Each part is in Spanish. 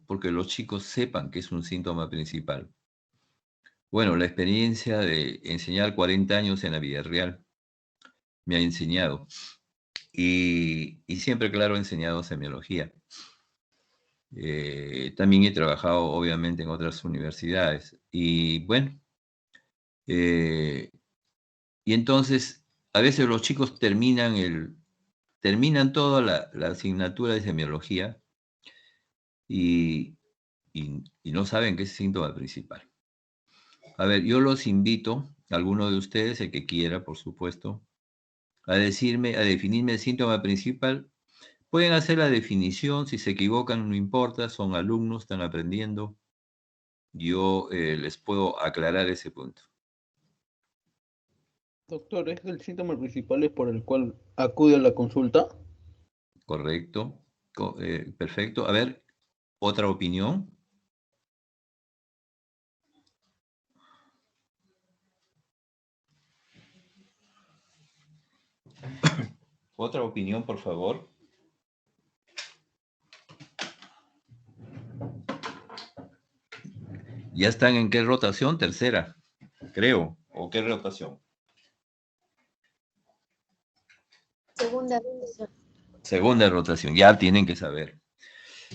porque los chicos sepan que es un síntoma principal. Bueno, la experiencia de enseñar 40 años en la vida real me ha enseñado. Y siempre, claro, he enseñado semiología. También he trabajado, obviamente, en otras universidades. Y bueno, y entonces, a veces los chicos terminan toda la asignatura de semiología y no saben qué es el síntoma principal. A ver, yo los invito, alguno de ustedes, el que quiera, por supuesto, a definirme el síntoma principal. Pueden hacer la definición, si se equivocan, no importa, son alumnos, están aprendiendo. Yo les puedo aclarar ese punto. Doctor, ¿es el síntoma principal es por el cual acude a la consulta? ¿Correcto? Perfecto. A ver, otra opinión. Otra opinión, por favor. ¿Ya están en qué rotación? Tercera, creo. ¿O qué rotación? Segunda rotación. Segunda rotación, ya tienen que saber.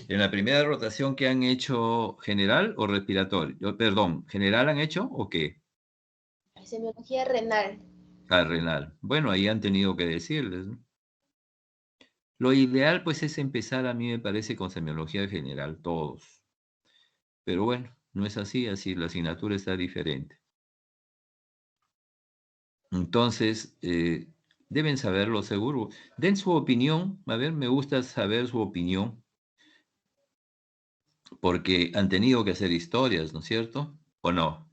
En la primera rotación, ¿qué han hecho? ¿General o respiratorio? Perdón, ¿general han hecho o qué? Semiología renal. Ah, renal. Bueno, ahí han tenido que decirles, ¿no? Lo ideal, pues, es empezar, a mí me parece, con semiología general, todos. Pero bueno, no es así, así la asignatura está diferente. Entonces, deben saberlo seguro. Den su opinión, a ver, me gusta saber su opinión, porque han tenido que hacer historias, ¿no es cierto? ¿O no?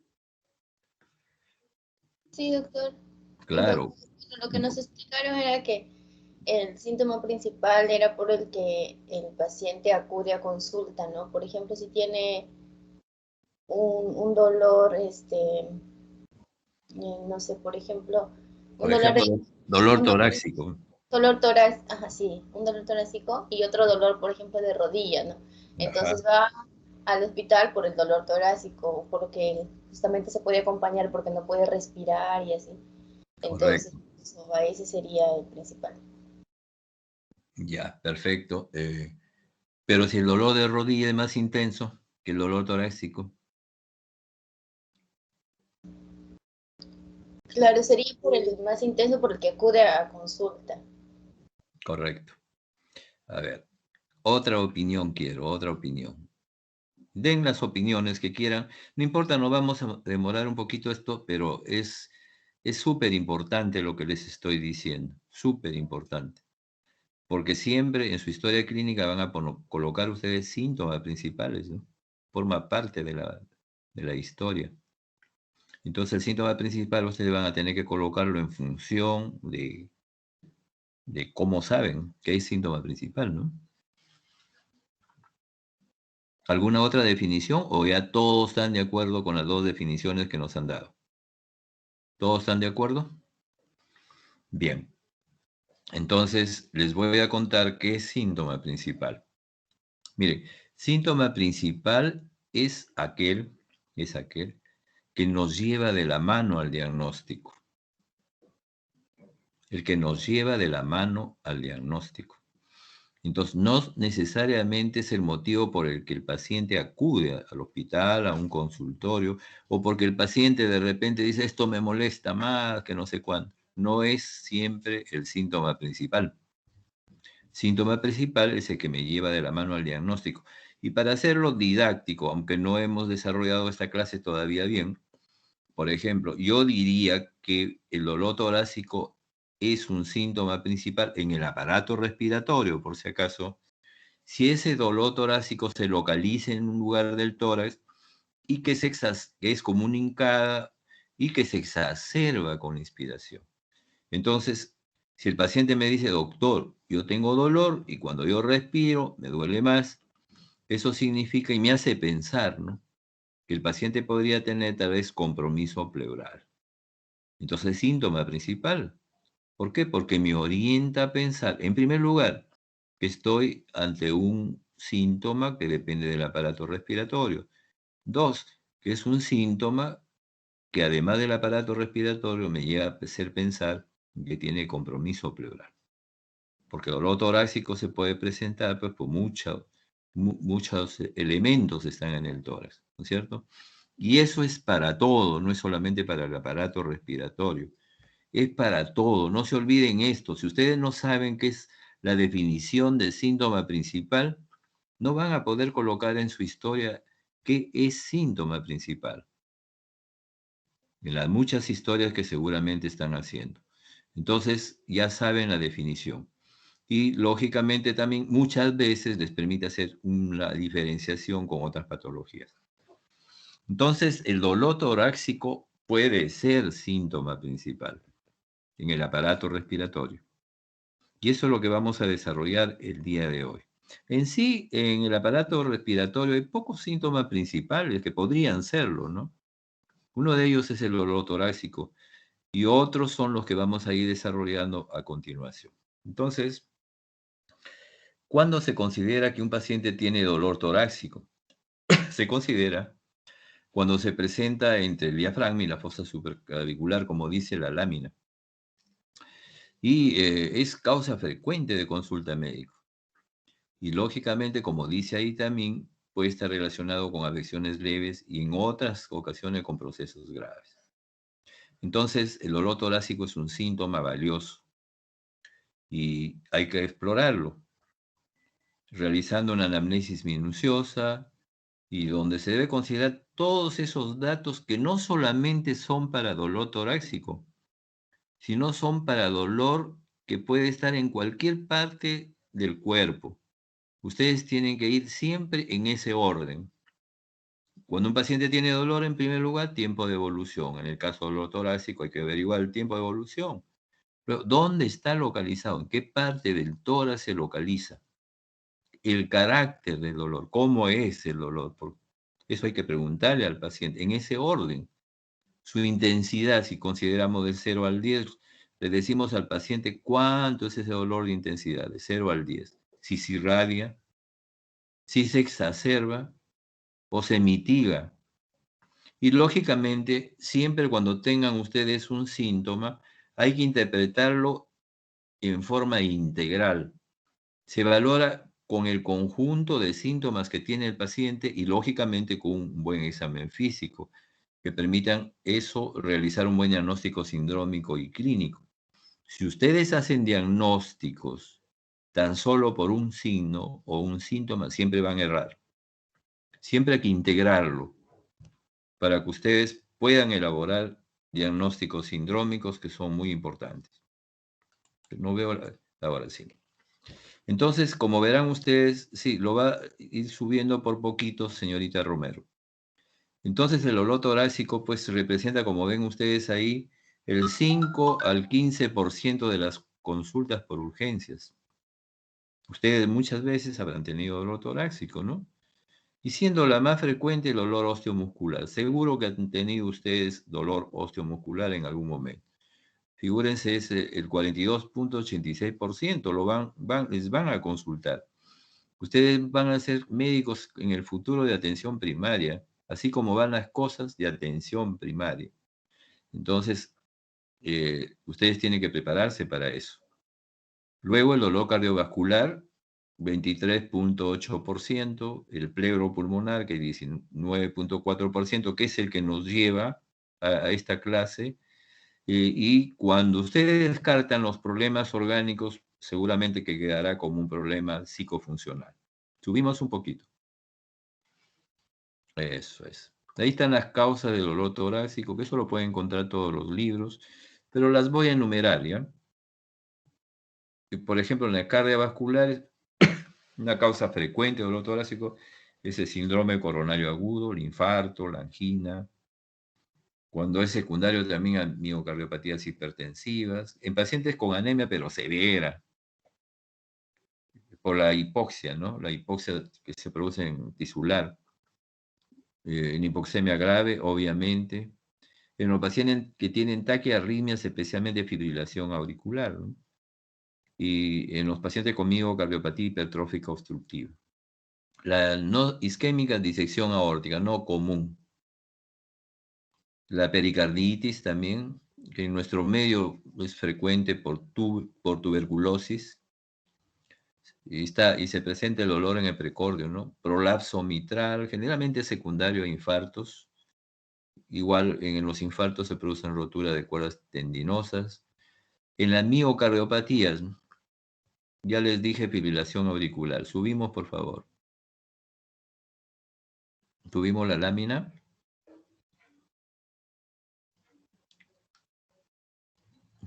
Sí, doctor. Claro. Lo que nos explicaron era que el síntoma principal era por el que el paciente acude a consulta, ¿no? Por ejemplo, si tiene un dolor, no sé, por ejemplo, un Por dolor, ejemplo, dolor un torácico. dolor torácico, ajá, sí, un dolor torácico y otro dolor, por ejemplo, de rodilla, ¿no? Ajá, Entonces va al hospital por el dolor torácico, porque justamente se puede acompañar porque no puede respirar y así. Entonces, correcto. ese sería el principal. Ya, perfecto. Pero si el dolor de rodilla es más intenso que el dolor torácico, Claro, sería por el más intenso por el que acude a consulta. correcto. A ver, otra opinión quiero, otra opinión. Den las opiniones que quieran. No importa, no vamos a demorar un poquito esto, pero es súper importante lo que les estoy diciendo, súper importante. Porque siempre en su historia clínica van a colocar ustedes síntomas principales, ¿no? Forma parte de la historia. Entonces el síntoma principal ustedes van a tener que colocarlo en función de cómo saben que es síntoma principal, ¿no? ¿Alguna otra definición o ya todos están de acuerdo con las dos definiciones que nos han dado? ¿Todos están de acuerdo? Bien. Entonces les voy a contar qué es síntoma principal. Mire, síntoma principal es aquel que nos lleva de la mano al diagnóstico. El que nos lleva de la mano al diagnóstico. Entonces, no necesariamente es el motivo por el que el paciente acude al hospital, a un consultorio, o porque el paciente de repente dice, esto me molesta más, que no sé cuánto. No es siempre el síntoma principal. Síntoma principal es el que me lleva de la mano al diagnóstico. Y para hacerlo didáctico, aunque no hemos desarrollado esta clase todavía bien, por ejemplo, yo diría que el dolor torácico es un síntoma principal en el aparato respiratorio, por si acaso. Si ese dolor torácico se localiza en un lugar del tórax y que es como una hincada y que se exacerba con la inspiración. Entonces, si el paciente me dice, doctor, yo tengo dolor y cuando yo respiro me duele más, eso significa y me hace pensar, ¿no? Que el paciente podría tener tal vez compromiso pleural. Entonces, síntoma principal. ¿Por qué? Porque me orienta a pensar, en primer lugar, que estoy ante un síntoma que depende del aparato respiratorio. 2, que es un síntoma que además del aparato respiratorio me lleva a hacer pensar que tiene compromiso pleural. Porque el dolor torácico se puede presentar pues, por muchos elementos están en el tórax, ¿no es cierto? Y eso es para todo, no es solamente para el aparato respiratorio, es para todo. No se olviden esto, si ustedes no saben qué es la definición de síntoma principal, no van a poder colocar en su historia qué es síntoma principal, en las muchas historias que seguramente están haciendo. Entonces, ya saben la definición. Y lógicamente también muchas veces les permite hacer una diferenciación con otras patologías. Entonces, el dolor torácico puede ser síntoma principal en el aparato respiratorio. Y eso es lo que vamos a desarrollar el día de hoy. En sí, en el aparato respiratorio hay pocos síntomas principales que podrían serlo, ¿no? Uno de ellos es el dolor torácico y otros son los que vamos a ir desarrollando a continuación. Entonces, ¿cuándo se considera que un paciente tiene dolor torácico? Se considera cuando se presenta entre el diafragma y la fosa supraclavicular, como dice la lámina. Y es causa frecuente de consulta médica. Y lógicamente, como dice ahí también, puede estar relacionado con afecciones leves y en otras ocasiones con procesos graves. Entonces, el dolor torácico es un síntoma valioso y hay que explorarlo, realizando una anamnesis minuciosa y donde se debe considerar todos esos datos que no solamente son para dolor torácico, sino son para dolor que puede estar en cualquier parte del cuerpo. Ustedes tienen que ir siempre en ese orden. Cuando un paciente tiene dolor, en primer lugar, tiempo de evolución. En el caso del dolor torácico hay que averiguar el tiempo de evolución. Pero, ¿dónde está localizado? ¿En qué parte del tórax se localiza? El carácter del dolor, ¿cómo es el dolor? Porque eso hay que preguntarle al paciente, en ese orden. Su intensidad, si consideramos de 0 al 10, le decimos al paciente cuánto es ese dolor de intensidad, de 0 al 10. Si se irradia, si se exacerba o se mitiga. Y lógicamente, siempre cuando tengan ustedes un síntoma, hay que interpretarlo en forma integral. Se valora con el conjunto de síntomas que tiene el paciente y lógicamente con un buen examen físico que permitan eso, realizar un buen diagnóstico sindrómico y clínico. Si ustedes hacen diagnósticos tan solo por un signo o un síntoma, siempre van a errar. Siempre hay que integrarlo para que ustedes puedan elaborar diagnósticos sindrómicos que son muy importantes. No veo la hora, sí. Entonces, como verán ustedes, sí, lo va a ir subiendo por poquito, señorita Romero. Entonces, el dolor torácico, pues, representa, como ven ustedes ahí, el 5 al 15% de las consultas por urgencias. Ustedes muchas veces habrán tenido dolor torácico, ¿no? Y siendo la más frecuente el dolor osteomuscular. Seguro que han tenido ustedes dolor osteomuscular en algún momento. Figúrense, es el 42.86%, les van a consultar. Ustedes van a ser médicos en el futuro de atención primaria, así como van las cosas de atención primaria. Entonces, ustedes tienen que prepararse para eso. Luego, el dolor cardiovascular, 23.8%, el pleuropulmonar, que es 19.4%, que es el que nos lleva a esta clase. Y cuando ustedes descartan los problemas orgánicos, seguramente que quedará como un problema psicofuncional. Subimos un poquito. Eso es. Ahí están las causas del dolor torácico, que eso lo pueden encontrar todos los libros, pero las voy a enumerar, ¿ya? Por ejemplo, en la cardiovascular, una causa frecuente de dolor torácico es el síndrome coronario agudo, el infarto, la angina. Cuando es secundario también a miocardiopatías hipertensivas, en pacientes con anemia pero severa, por la hipoxia, ¿no? La hipoxia que se produce en tisular, en hipoxemia grave, obviamente, en los pacientes que tienen taquiarritmias, especialmente fibrilación auricular, ¿no? Y en los pacientes con miocardiopatía hipertrófica obstructiva. La no isquémica, disección aórtica, no común. La pericarditis también, que en nuestro medio es frecuente por tuberculosis, y se presenta el dolor en el precordio, ¿no? Prolapso mitral, generalmente secundario a infartos. Igual en los infartos se producen roturas de cuerdas tendinosas. En las miocardiopatías, ¿no? Ya les dije fibrilación auricular. Subimos, por favor. Tuvimos la lámina.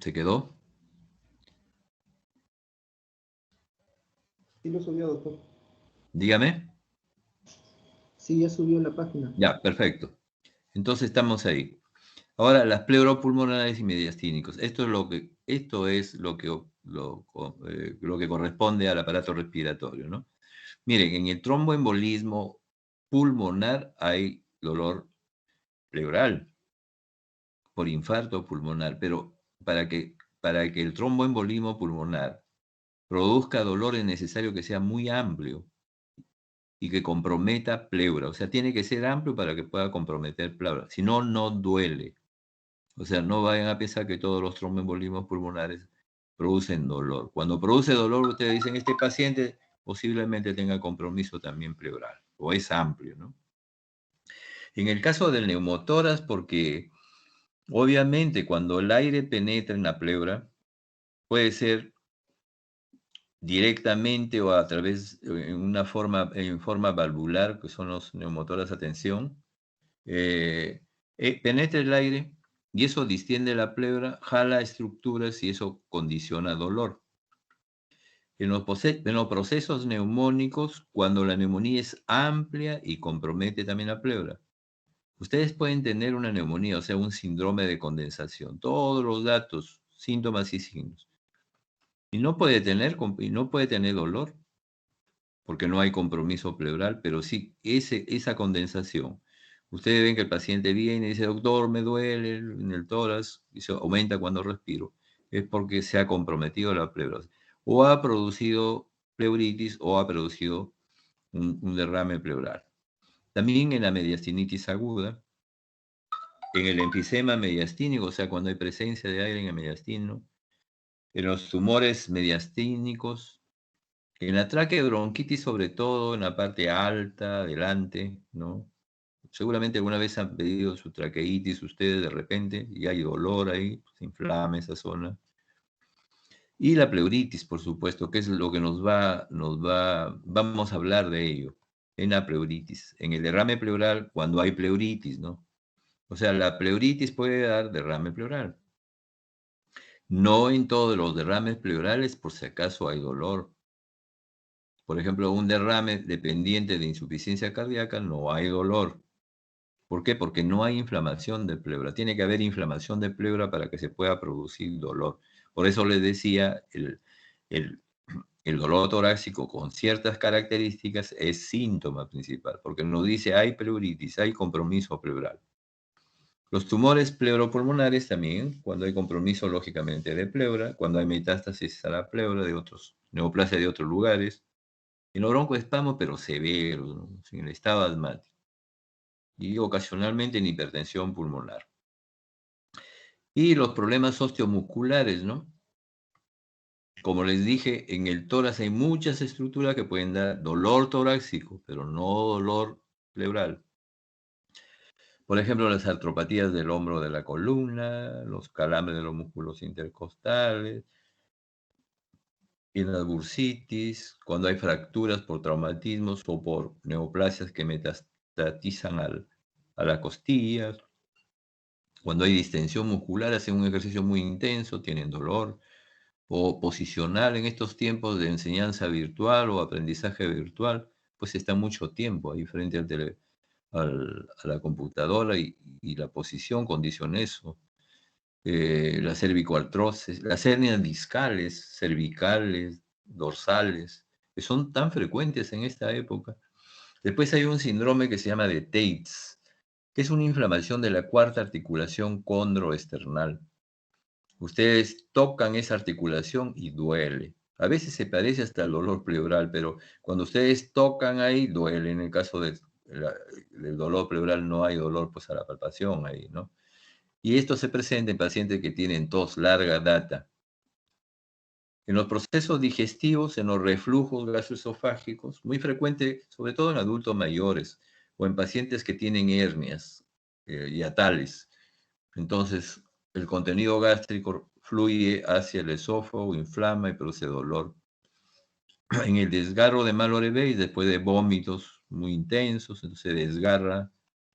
¿Se quedó? Sí lo subió, doctor. Dígame. Sí, ya subió la página. Ya, perfecto. Entonces estamos ahí. Ahora, las pleuropulmonares y mediastínicos. Esto es lo que corresponde al aparato respiratorio, ¿no? Miren, en el tromboembolismo pulmonar hay dolor pleural por infarto pulmonar, pero para que el tromboembolismo pulmonar produzca dolor es necesario que sea muy amplio y que comprometa pleura. O sea, tiene que ser amplio para que pueda comprometer pleura. Si no, no duele. O sea, no vayan a pensar que todos los tromboembolismos pulmonares producen dolor. Cuando produce dolor, ustedes dicen, este paciente posiblemente tenga compromiso también pleural, o es amplio, ¿no? En el caso del neumotórax, porque obviamente cuando el aire penetra en la pleura, puede ser directamente o a través, en forma valvular, que son los neumotórax a tensión, eh, penetra el aire y eso distiende la pleura, jala estructuras y eso condiciona dolor. En los procesos neumónicos, cuando la neumonía es amplia y compromete también la pleura, ustedes pueden tener una neumonía, o sea, un síndrome de condensación, todos los datos, síntomas y signos. Y no puede tener dolor, porque no hay compromiso pleural, pero sí esa condensación. Ustedes ven que el paciente viene y dice, doctor, me duele en el tórax, y se aumenta cuando respiro. Es porque se ha comprometido la pleura. O ha producido pleuritis o ha producido un derrame pleural. También en la mediastinitis aguda, en el enfisema mediastínico, o sea, cuando hay presencia de aire en el mediastino, en los tumores mediastínicos, en la traqueobronquitis, sobre todo en la parte alta, adelante, ¿no? Seguramente alguna vez han pedido su traqueitis ustedes de repente y hay dolor ahí, se inflama esa zona. Y la pleuritis, por supuesto, que es lo que vamos a hablar de ello, en la pleuritis. En el derrame pleural, cuando hay pleuritis, ¿no? O sea, la pleuritis puede dar derrame pleural. No en todos los derrames pleurales, por si acaso hay dolor. Por ejemplo, un derrame dependiente de insuficiencia cardíaca, no hay dolor. ¿Por qué? Porque no hay inflamación de pleura. Tiene que haber inflamación de pleura para que se pueda producir dolor. Por eso les decía, el, el dolor torácico con ciertas características es síntoma principal, porque nos dice hay pleuritis, hay compromiso pleural. Los tumores pleuropulmonares también, cuando hay compromiso lógicamente de pleura, cuando hay metástasis a la pleura de otros, neoplasia de otros lugares, en los broncoespasmos, pero severos, ¿no? En el estado asmático, y ocasionalmente en hipertensión pulmonar. Y los problemas osteomusculares, ¿no? Como les dije, en el tórax hay muchas estructuras que pueden dar dolor torácico, pero no dolor pleural. Por ejemplo, las artropatías del hombro de la columna, los calambres de los músculos intercostales, y las bursitis, cuando hay fracturas por traumatismos o por neoplasias que metastatizan a las costillas, cuando hay distensión muscular, hacen un ejercicio muy intenso, tienen dolor, o posicional en estos tiempos de enseñanza virtual o aprendizaje virtual, pues está mucho tiempo ahí frente a la computadora y la posición condiciona eso. La cervicoartrosis, las hernias discales, cervicales, dorsales, que son tan frecuentes en esta época. Después hay un síndrome que se llama de Tates, que es una inflamación de la cuarta articulación condroesternal. Ustedes tocan esa articulación y duele. A veces se parece hasta el dolor pleural, pero cuando ustedes tocan ahí, duele. En el caso del dolor pleural no hay dolor pues a la palpación ahí, ¿no? Y esto se presenta en pacientes que tienen tos larga data. En los procesos digestivos, en los reflujos gastroesofágicos, muy frecuente, sobre todo en adultos mayores o en pacientes que tienen hernias hiatales. Entonces, el contenido gástrico fluye hacia el esófago, inflama y produce dolor. En el desgarro de Mallory-Weiss, después de vómitos muy intensos, entonces se desgarra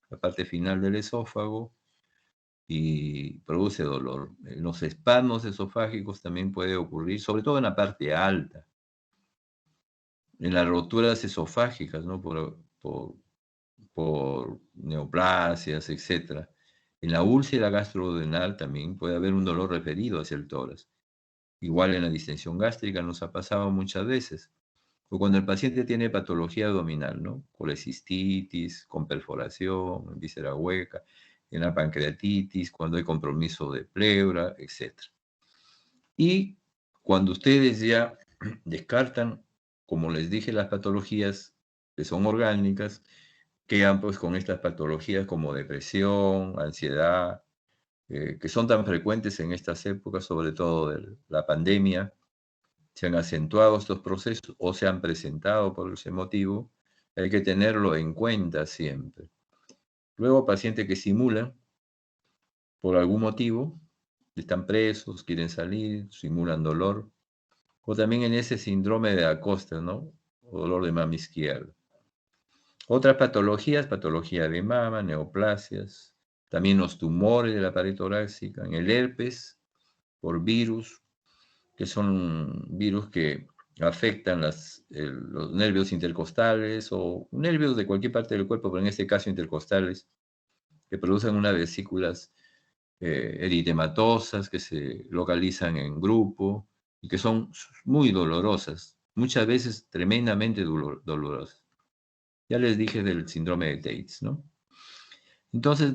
la parte final del esófago y produce dolor. En los espasmos esofágicos también puede ocurrir, sobre todo en la parte alta, en las roturas esofágicas, ¿no? Por neoplasias, etc. En la úlcera gastroduodenal también puede haber un dolor referido hacia el tórax. Igual en la distensión gástrica nos ha pasado muchas veces. O cuando el paciente tiene patología abdominal, ¿no? Colecistitis, con perforación, víscera hueca, en la pancreatitis, cuando hay compromiso de pleura, etc. Y cuando ustedes ya descartan, como les dije, las patologías que son orgánicas, quedan pues con estas patologías como depresión, ansiedad, que son tan frecuentes en estas épocas, sobre todo de la pandemia. Se han acentuado estos procesos o se han presentado por ese motivo, hay que tenerlo en cuenta siempre. Luego, pacientes que simulan por algún motivo, están presos, quieren salir, simulan dolor, o también en ese síndrome de Acosta, ¿no? O dolor de mama izquierda. Otras patologías, patología de mama, neoplasias, también los tumores de la pared torácica, en el herpes, por virus, que son virus que afectan los nervios intercostales o nervios de cualquier parte del cuerpo, pero en este caso intercostales, que producen unas vesículas eritematosas que se localizan en grupo y que son muy dolorosas, muchas veces tremendamente dolorosas. Ya les dije del síndrome de Tates, ¿no? Entonces,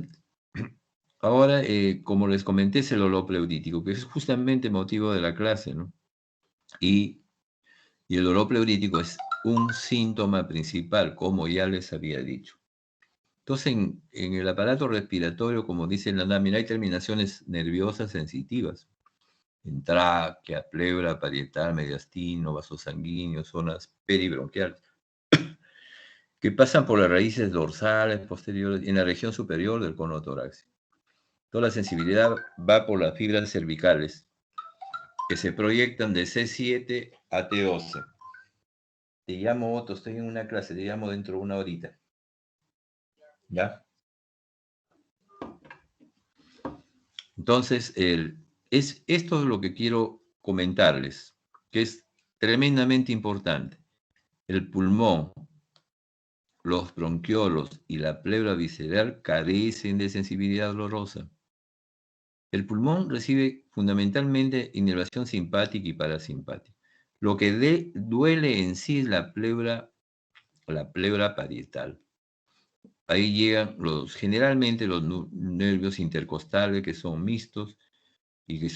ahora, como les comenté, es el dolor pleurítico, que es justamente motivo de la clase, ¿no? Y el dolor pleurítico es un síntoma principal, como ya les había dicho. Entonces, en el aparato respiratorio, como dice la lámina, hay terminaciones nerviosas sensitivas. En tráquea, pleura, parietal, mediastino, vasos sanguíneos, zonas peribronquiales, que pasan por las raíces dorsales, posteriores, y en la región superior del cono torácico. Toda la sensibilidad va por las fibras cervicales, que se proyectan de C7 a T12. Te llamo, Otto, estoy en una clase, te llamo dentro de una horita. ¿Ya? Entonces, esto es lo que quiero comentarles, que es tremendamente importante. El pulmón, los bronquiolos y la pleura visceral carecen de sensibilidad dolorosa. El pulmón recibe fundamentalmente inervación simpática y parasimpática. Lo que duele en sí es la pleura parietal. Ahí llegan generalmente los nervios intercostales que son mixtos y que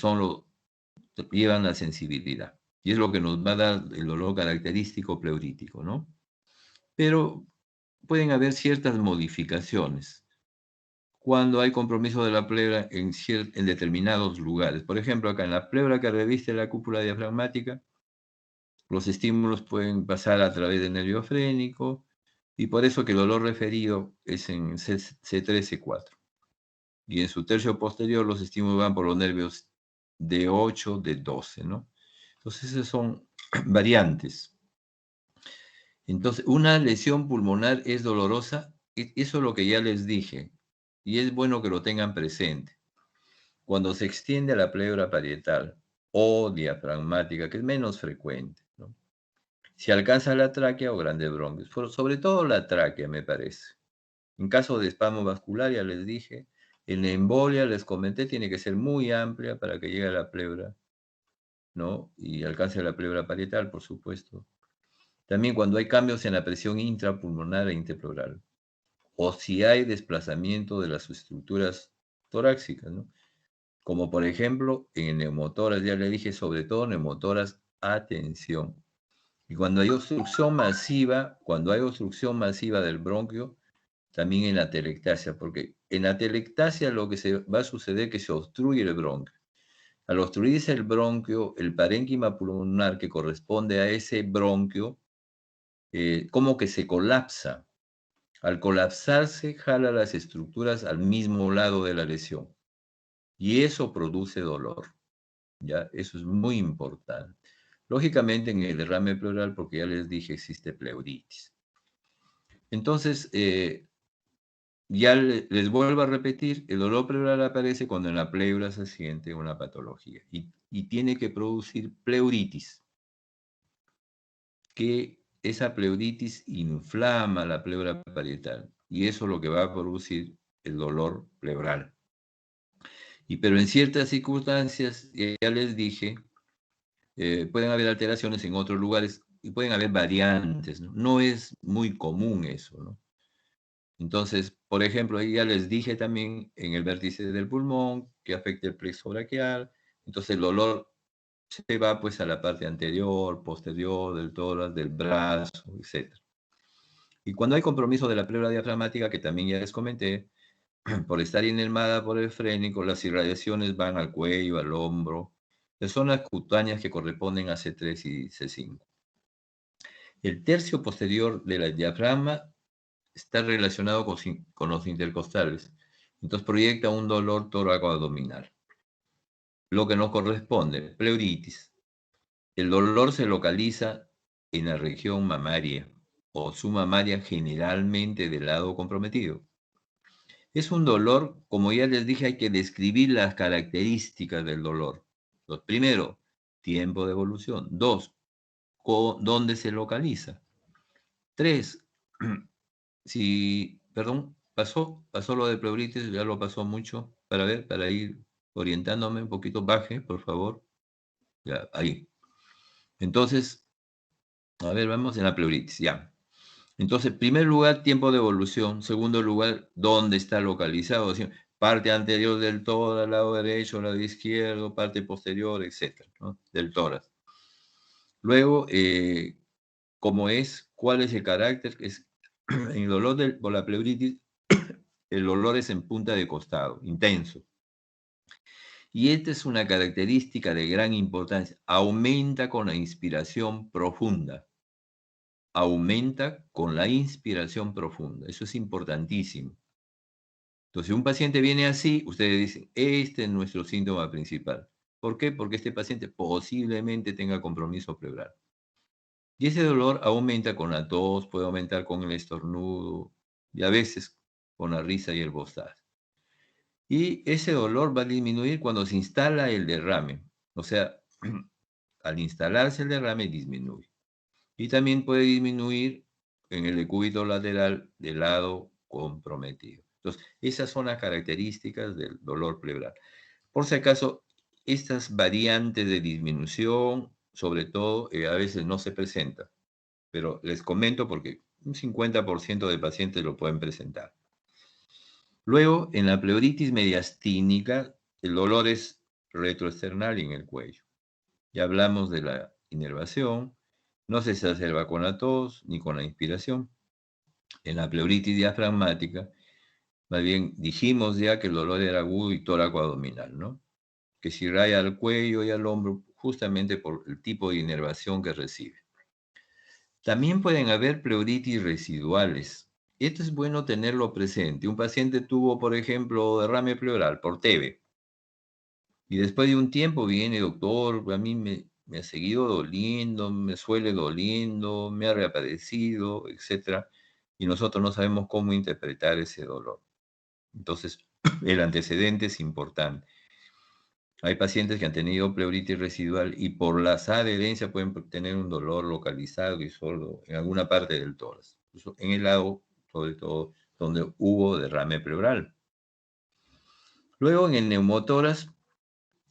llevan la sensibilidad. Y es lo que nos va a dar el dolor característico pleurítico, ¿no? Pero pueden haber ciertas modificaciones cuando hay compromiso de la pleura en determinados lugares. Por ejemplo, acá en la pleura que reviste la cúpula diafragmática, los estímulos pueden pasar a través del nervio frénico, y por eso que el dolor referido es en C3, C4. Y en su tercio posterior los estímulos van por los nervios D8, D12, ¿no? Entonces esas son variantes. Entonces, una lesión pulmonar es dolorosa, eso es lo que ya les dije, y es bueno que lo tengan presente. Cuando se extiende a la pleura parietal o diafragmática, que es menos frecuente, ¿no? Si alcanza la tráquea o grandes bronquios, sobre todo la tráquea, me parece. En caso de espasmo vascular, ya les dije, en la embolia, les comenté, tiene que ser muy amplia para que llegue a la pleura, ¿no? Y alcance la pleura parietal, por supuesto. También cuando hay cambios en la presión intrapulmonar e interpleural, o si hay desplazamiento de las estructuras torácicas, ¿no? Como por ejemplo en el neumotórax, ya le dije, sobre todo neumotórax Atención. Y cuando hay obstrucción masiva del bronquio, también en la atelectasia, porque en la atelectasia lo que se va a suceder es que se obstruye el bronquio. Al obstruirse el bronquio, el parénquima pulmonar que corresponde a ese bronquio, como que se colapsa. Al colapsarse, jala las estructuras al mismo lado de la lesión. Y eso produce dolor. ¿Ya? Eso es muy importante. Lógicamente en el derrame pleural, porque ya les dije, existe pleuritis. Entonces, ya les vuelvo a repetir, el dolor pleural aparece cuando en la pleura se siente una patología y tiene que producir pleuritis, que esa pleuritis inflama la pleura parietal y eso es lo que va a producir el dolor pleural. Pero en ciertas circunstancias, ya les dije, pueden haber alteraciones en otros lugares y pueden haber variantes, ¿no? No es muy común eso, ¿no? Entonces, por ejemplo, ahí ya les dije también en el vértice del pulmón que afecta el plexo braquial, entonces el dolor se va pues a la parte anterior, posterior del tórax, del brazo, etc. Y cuando hay compromiso de la pleura diafragmática, que también ya les comenté, por estar inervada por el frénico, las irradiaciones van al cuello, al hombro, las zonas cutáneas que corresponden a C3 y C5. El tercio posterior de la diafragma está relacionado con los intercostales. Entonces proyecta un dolor tóraco-abdominal. Lo que nos corresponde, pleuritis. El dolor se localiza en la región mamaria o submamaria, generalmente del lado comprometido. Es un dolor, como ya les dije, hay que describir las características del dolor. Primero, tiempo de evolución. 2, dónde se localiza. 3, perdón, pasó lo de pleuritis, ya lo pasó mucho, para ir orientándome un poquito, baje, por favor. Ya, ahí. Entonces, a ver, vamos en la pleuritis, ya. Entonces, primer lugar, tiempo de evolución. Segundo lugar, dónde está localizado. Parte anterior del tórax, lado derecho, lado izquierdo, parte posterior, etcétera, ¿no? Del tórax. Luego, cuál es el carácter, en el dolor por la pleuritis, el dolor es en punta de costado, intenso. Y esta es una característica de gran importancia. Aumenta con la inspiración profunda. Aumenta con la inspiración profunda. Eso es importantísimo. Entonces, si un paciente viene así, ustedes dicen, este es nuestro síntoma principal. ¿Por qué? Porque este paciente posiblemente tenga compromiso pleural. Y ese dolor aumenta con la tos, puede aumentar con el estornudo y a veces con la risa y el bostazo. Y ese dolor va a disminuir cuando se instala el derrame. O sea, al instalarse el derrame disminuye. Y también puede disminuir en el decúbito lateral del lado comprometido. Entonces, esas son las características del dolor pleural. Por si acaso, estas variantes de disminución, sobre todo, a veces no se presentan. Pero les comento porque un 50% de pacientes lo pueden presentar. Luego, en la pleuritis mediastínica, el dolor es retroesternal y en el cuello. Ya hablamos de la inervación, no se exacerba con la tos ni con la inspiración. En la pleuritis diafragmática, más bien dijimos ya que el dolor era agudo y tóraco-abdominal, ¿no? Que se irradia al cuello y al hombro justamente por el tipo de inervación que recibe. También pueden haber pleuritis residuales. Esto es bueno tenerlo presente. Un paciente tuvo, por ejemplo, derrame pleural por TB. Y después de un tiempo viene, doctor, a mí me ha seguido doliendo, me suele doliendo, me ha reaparecido, etc. Y nosotros no sabemos cómo interpretar ese dolor. Entonces, el antecedente es importante. Hay pacientes que han tenido pleuritis residual y por las adherencias pueden tener un dolor localizado y sordo en alguna parte del tórax, en el lado, sobre todo, donde hubo derrame pleural. Luego, en el neumotórax,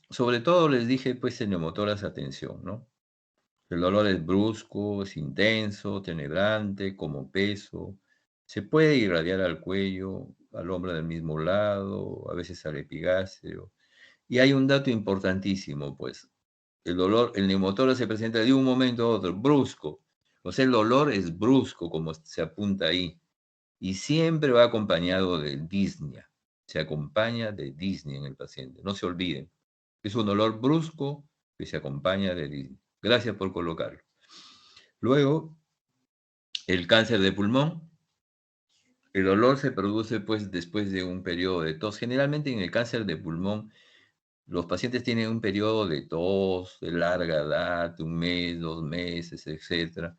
sobre todo les dije, pues, el neumotórax, atención, ¿no? El dolor es brusco, es intenso, tenebrante, como peso. Se puede irradiar al cuello, al hombro del mismo lado, a veces al epigastrio. Y hay un dato importantísimo, pues. el neumotórax se presenta de un momento a otro, brusco. O sea, el dolor es brusco, como se apunta ahí. Y siempre va acompañado de disnea. Se acompaña de disnea en el paciente. No se olviden. Es un dolor brusco que se acompaña de disnea. Gracias por colocarlo. Luego, el cáncer de pulmón. El dolor se produce pues después de un periodo de tos. Generalmente en el cáncer de pulmón los pacientes tienen un periodo de tos de larga edad, 1 mes, 2 meses, etc.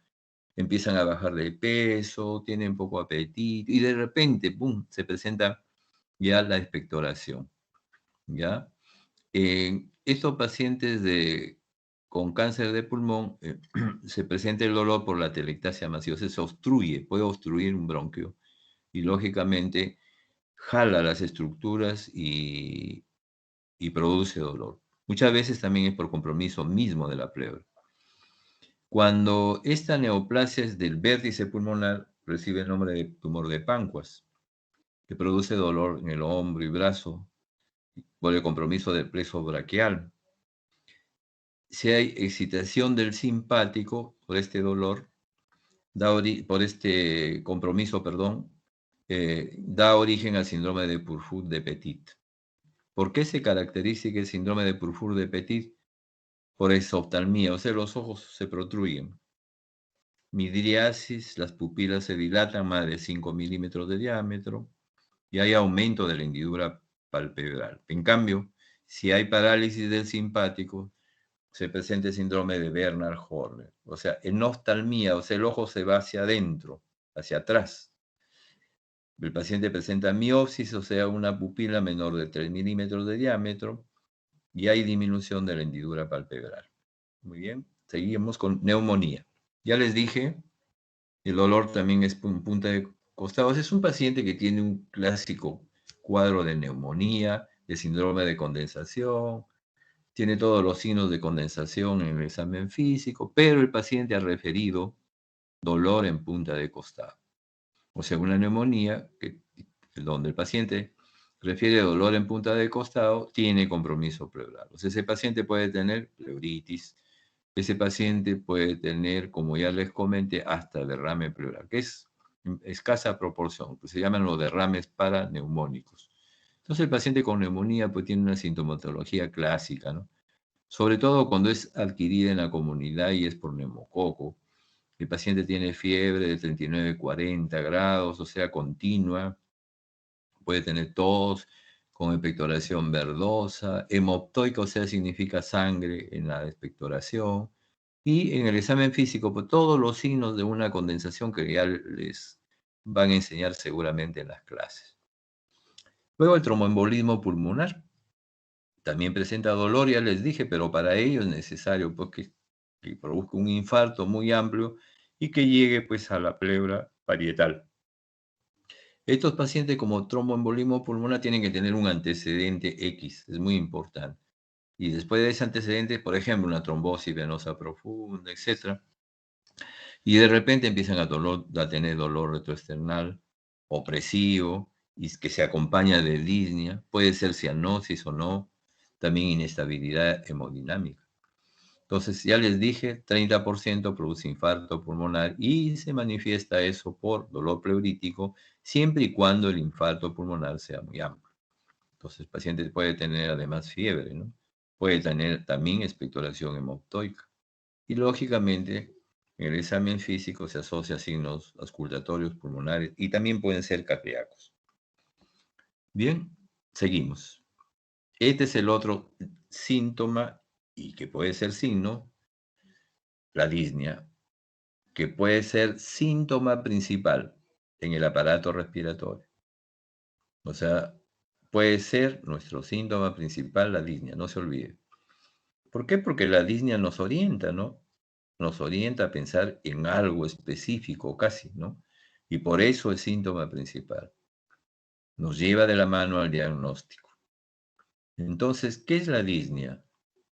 Empiezan a bajar de peso, tienen poco apetito y de repente, ¡pum!, se presenta ya la expectoración, ¿ya? En estos pacientes con cáncer de pulmón se presenta el dolor por la atelectasia masiva, o sea, se obstruye, puede obstruir un bronquio y lógicamente jala las estructuras y produce dolor. Muchas veces también es por compromiso mismo de la pleura. Cuando esta neoplasia es del vértice pulmonar, recibe el nombre de tumor de páncreas, que produce dolor en el hombro y brazo por el compromiso del plexo braquial. Si hay excitación del simpático por este dolor, por este compromiso, perdón, da origen al síndrome de Purfur de Petit. ¿Por qué se caracteriza el síndrome de Purfur de Petit? Por exoftalmía, o sea, los ojos se protruyen. Midriasis, las pupilas se dilatan más de 5 milímetros de diámetro y hay aumento de la hendidura palpebral. En cambio, si hay parálisis del simpático, se presenta el síndrome de Bernard Horner. O sea, enoftalmía, o sea, el ojo se va hacia adentro, hacia atrás. El paciente presenta miopsis, o sea, una pupila menor de 3 milímetros de diámetro, y hay disminución de la hendidura palpebral. Muy bien, seguimos con neumonía. Ya les dije, el dolor también es punta de costados. Es un paciente que tiene un clásico cuadro de neumonía, de síndrome de condensación, tiene todos los signos de condensación en el examen físico, pero el paciente ha referido dolor en punta de costado. O sea, una neumonía donde el paciente refiere dolor en punta de costado, tiene compromiso pleural. O sea, ese paciente puede tener pleuritis, ese paciente puede tener, como ya les comenté, hasta derrame pleural, que es escasa proporción, pues se llaman los derrames paraneumónicos. Entonces el paciente con neumonía pues tiene una sintomatología clásica, ¿no? Sobre todo cuando es adquirida en la comunidad y es por neumococo. El paciente tiene fiebre de 39-40 grados, o sea, continua, puede tener tos con expectoración verdosa, hemoptoica, o sea, significa sangre en la expectoración, y en el examen físico, pues todos los signos de una condensación que ya les van a enseñar seguramente en las clases. Luego el tromboembolismo pulmonar. También presenta dolor, ya les dije, pero para ello es necesario que produzca un infarto muy amplio y que llegue pues a la pleura parietal. Estos pacientes como tromboembolismo pulmonar tienen que tener un antecedente X, es muy importante. Y después de ese antecedente, por ejemplo, una trombosis venosa profunda, etc. Y de repente empiezan a tener dolor retroesternal, opresivo, y que se acompaña de disnea, puede ser cianosis o no, también inestabilidad hemodinámica. Entonces, ya les dije, 30% produce infarto pulmonar y se manifiesta eso por dolor pleurítico, siempre y cuando el infarto pulmonar sea muy amplio. Entonces, el paciente puede tener además fiebre, ¿no? Puede tener también expectoración hemoptoica. Y lógicamente, en el examen físico se asocia a signos auscultatorios pulmonares y también pueden ser cardíacos. Bien, seguimos. Este es el otro síntoma y que puede ser signo, la disnea, que puede ser síntoma principal en el aparato respiratorio. O sea, puede ser nuestro síntoma principal la disnea, no se olvide. ¿Por qué? Porque la disnea nos orienta, ¿no? Nos orienta a pensar en algo específico casi, ¿no? Y por eso es síntoma principal. Nos lleva de la mano al diagnóstico. Entonces, ¿qué es la disnea?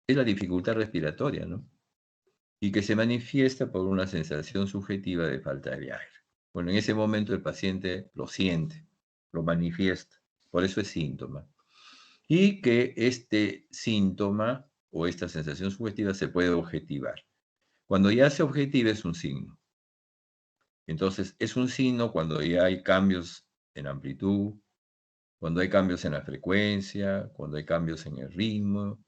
Es la dificultad respiratoria, ¿no? Y que se manifiesta por una sensación subjetiva de falta de aire. Bueno, en ese momento el paciente lo siente, lo manifiesta, por eso es síntoma. Y que este síntoma o esta sensación subjetiva se puede objetivar. Cuando ya se objetiva es un signo. Entonces, es un signo cuando ya hay cambios en amplitud, cuando hay cambios en la frecuencia, cuando hay cambios en el ritmo,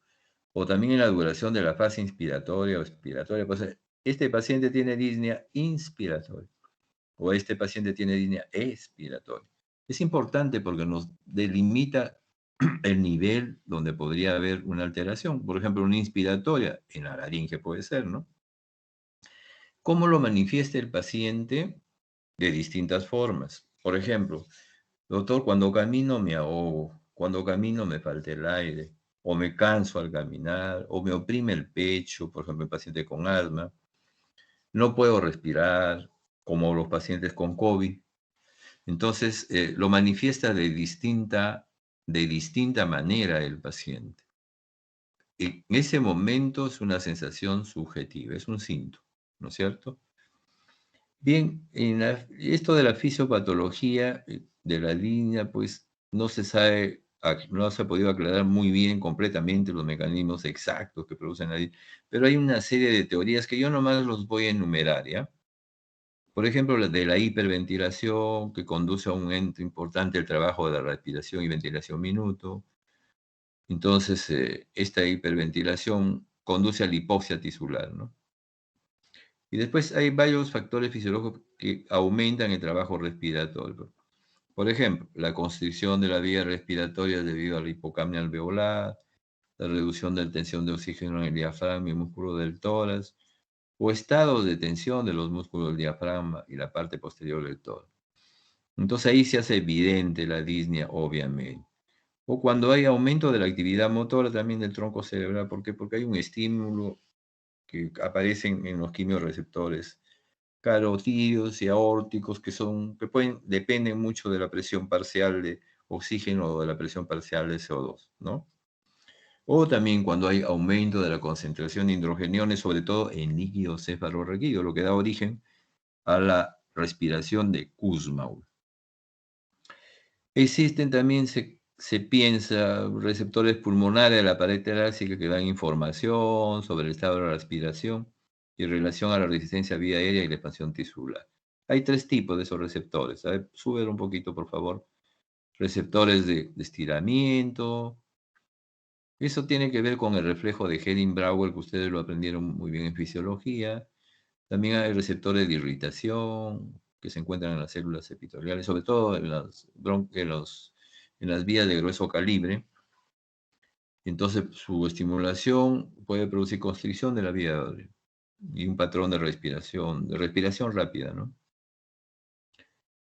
o también en la duración de la fase inspiratoria o expiratoria. Pues este paciente tiene disnea inspiratoria o este paciente tiene disnea expiratoria. Es importante porque nos delimita el nivel donde podría haber una alteración. Por ejemplo, una inspiratoria en la laringe puede ser, ¿no? ¿Cómo lo manifiesta el paciente? De distintas formas. Por ejemplo, doctor, cuando camino me ahogo, cuando camino me falta el aire, o me canso al caminar, o me oprime el pecho, por ejemplo, el paciente con asma, no puedo respirar, como los pacientes con COVID. Entonces, lo manifiesta de distinta manera el paciente. En ese momento es una sensación subjetiva, es un síntoma, ¿no es cierto? Bien, esto de la fisiopatología de la línea, pues no se sabe, no se ha podido aclarar muy bien completamente los mecanismos exactos que producen la línea, pero hay una serie de teorías que yo nomás los voy a enumerar, ¿ya? Por ejemplo, la de la hiperventilación, que conduce a un ente importante el trabajo de la respiración y ventilación minuto. Entonces, esta hiperventilación conduce a la hipoxia tisular, ¿no? Y después hay varios factores fisiológicos que aumentan el trabajo respiratorio. Por ejemplo, la constricción de la vía respiratoria debido a la hipocapnia alveolar, la reducción de la tensión de oxígeno en el diafragma y músculo del tórax, o estados de tensión de los músculos del diafragma y la parte posterior del tórax. Entonces ahí se hace evidente la disnea, obviamente. O cuando hay aumento de la actividad motora también del tronco cerebral. ¿Por qué? Porque hay un estímulo que aparece en los quimiorreceptores carotídeos y aórticos que dependen mucho de la presión parcial de oxígeno o de la presión parcial de CO2, ¿no? O también cuando hay aumento de la concentración de hidrogeniones, sobre todo en líquido cefalorraquídeo, lo que da origen a la respiración de Kussmaul. Existen también, se piensa, receptores pulmonares de la pared torácica que dan información sobre el estado de la respiración y en relación a la resistencia vía aérea y la expansión tisular. Hay tres tipos de esos receptores. A ver, sube un poquito, por favor. Receptores de estiramiento. Eso tiene que ver con el reflejo de Henning-Brauer, que ustedes lo aprendieron muy bien en fisiología. También hay receptores de irritación que se encuentran en las células epiteliales, sobre todo en las vías de grueso calibre. Entonces, su estimulación puede producir constricción de la vía aérea y un patrón de respiración rápida, ¿no?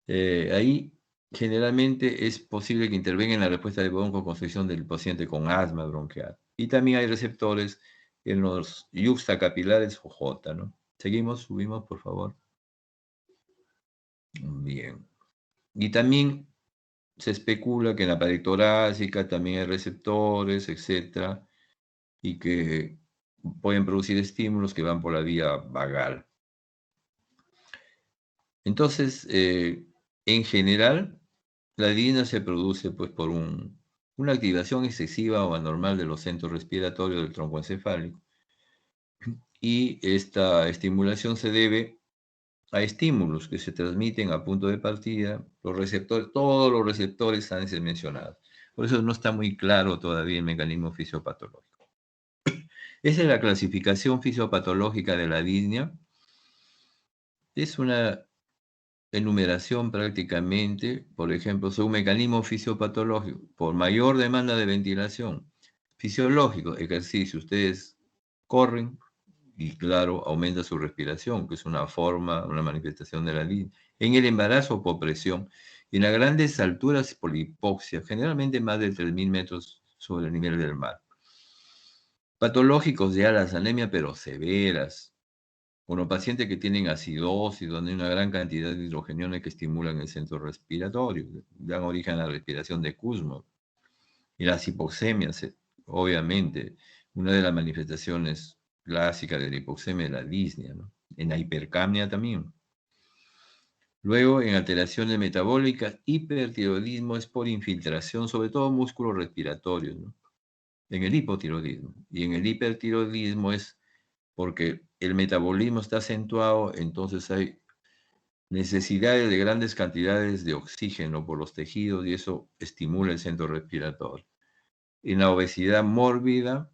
Ahí generalmente es posible que intervenga en la respuesta de broncoconstricción del paciente con asma bronquial. Y también hay receptores en los yuxtacapilares o J, ¿no? Seguimos, subimos, por favor. Bien. Y también se especula que en la pared torácica también hay receptores, etcétera, y que pueden producir estímulos que van por la vía vagal. Entonces, en general, la disnea se produce pues, por una activación excesiva o anormal de los centros respiratorios del tronco encefálico. Y esta estimulación se debe a estímulos que se transmiten a punto de partida, los receptores, todos los receptores han sido mencionados. Por eso no está muy claro todavía el mecanismo fisiopatológico. Esa es la clasificación fisiopatológica de la disnea. Es una enumeración prácticamente, por ejemplo, según mecanismo fisiopatológico, por mayor demanda de ventilación, fisiológico, ejercicio, ustedes corren y claro, aumenta su respiración, que es una forma, una manifestación de la disnea. En el embarazo por presión, y en las grandes alturas por hipoxia, generalmente más de 3.000 metros sobre el nivel del mar. Patológicos ya las anemias, pero severas, con los pacientes que tienen acidosis, donde hay una gran cantidad de hidrogeniones que estimulan el centro respiratorio, dan origen a la respiración de Kussmaul. Y las hipoxemias, obviamente, una de las manifestaciones clásicas de la hipoxemia es la disnea, ¿no? En la hipercapnia también. Luego, en alteraciones metabólicas, hipertiroidismo es por infiltración, sobre todo músculos respiratorios, ¿no? en el hipotiroidismo. Y en el hipertiroidismo es porque el metabolismo está acentuado, entonces hay necesidades de grandes cantidades de oxígeno por los tejidos y eso estimula el centro respiratorio. En la obesidad mórbida,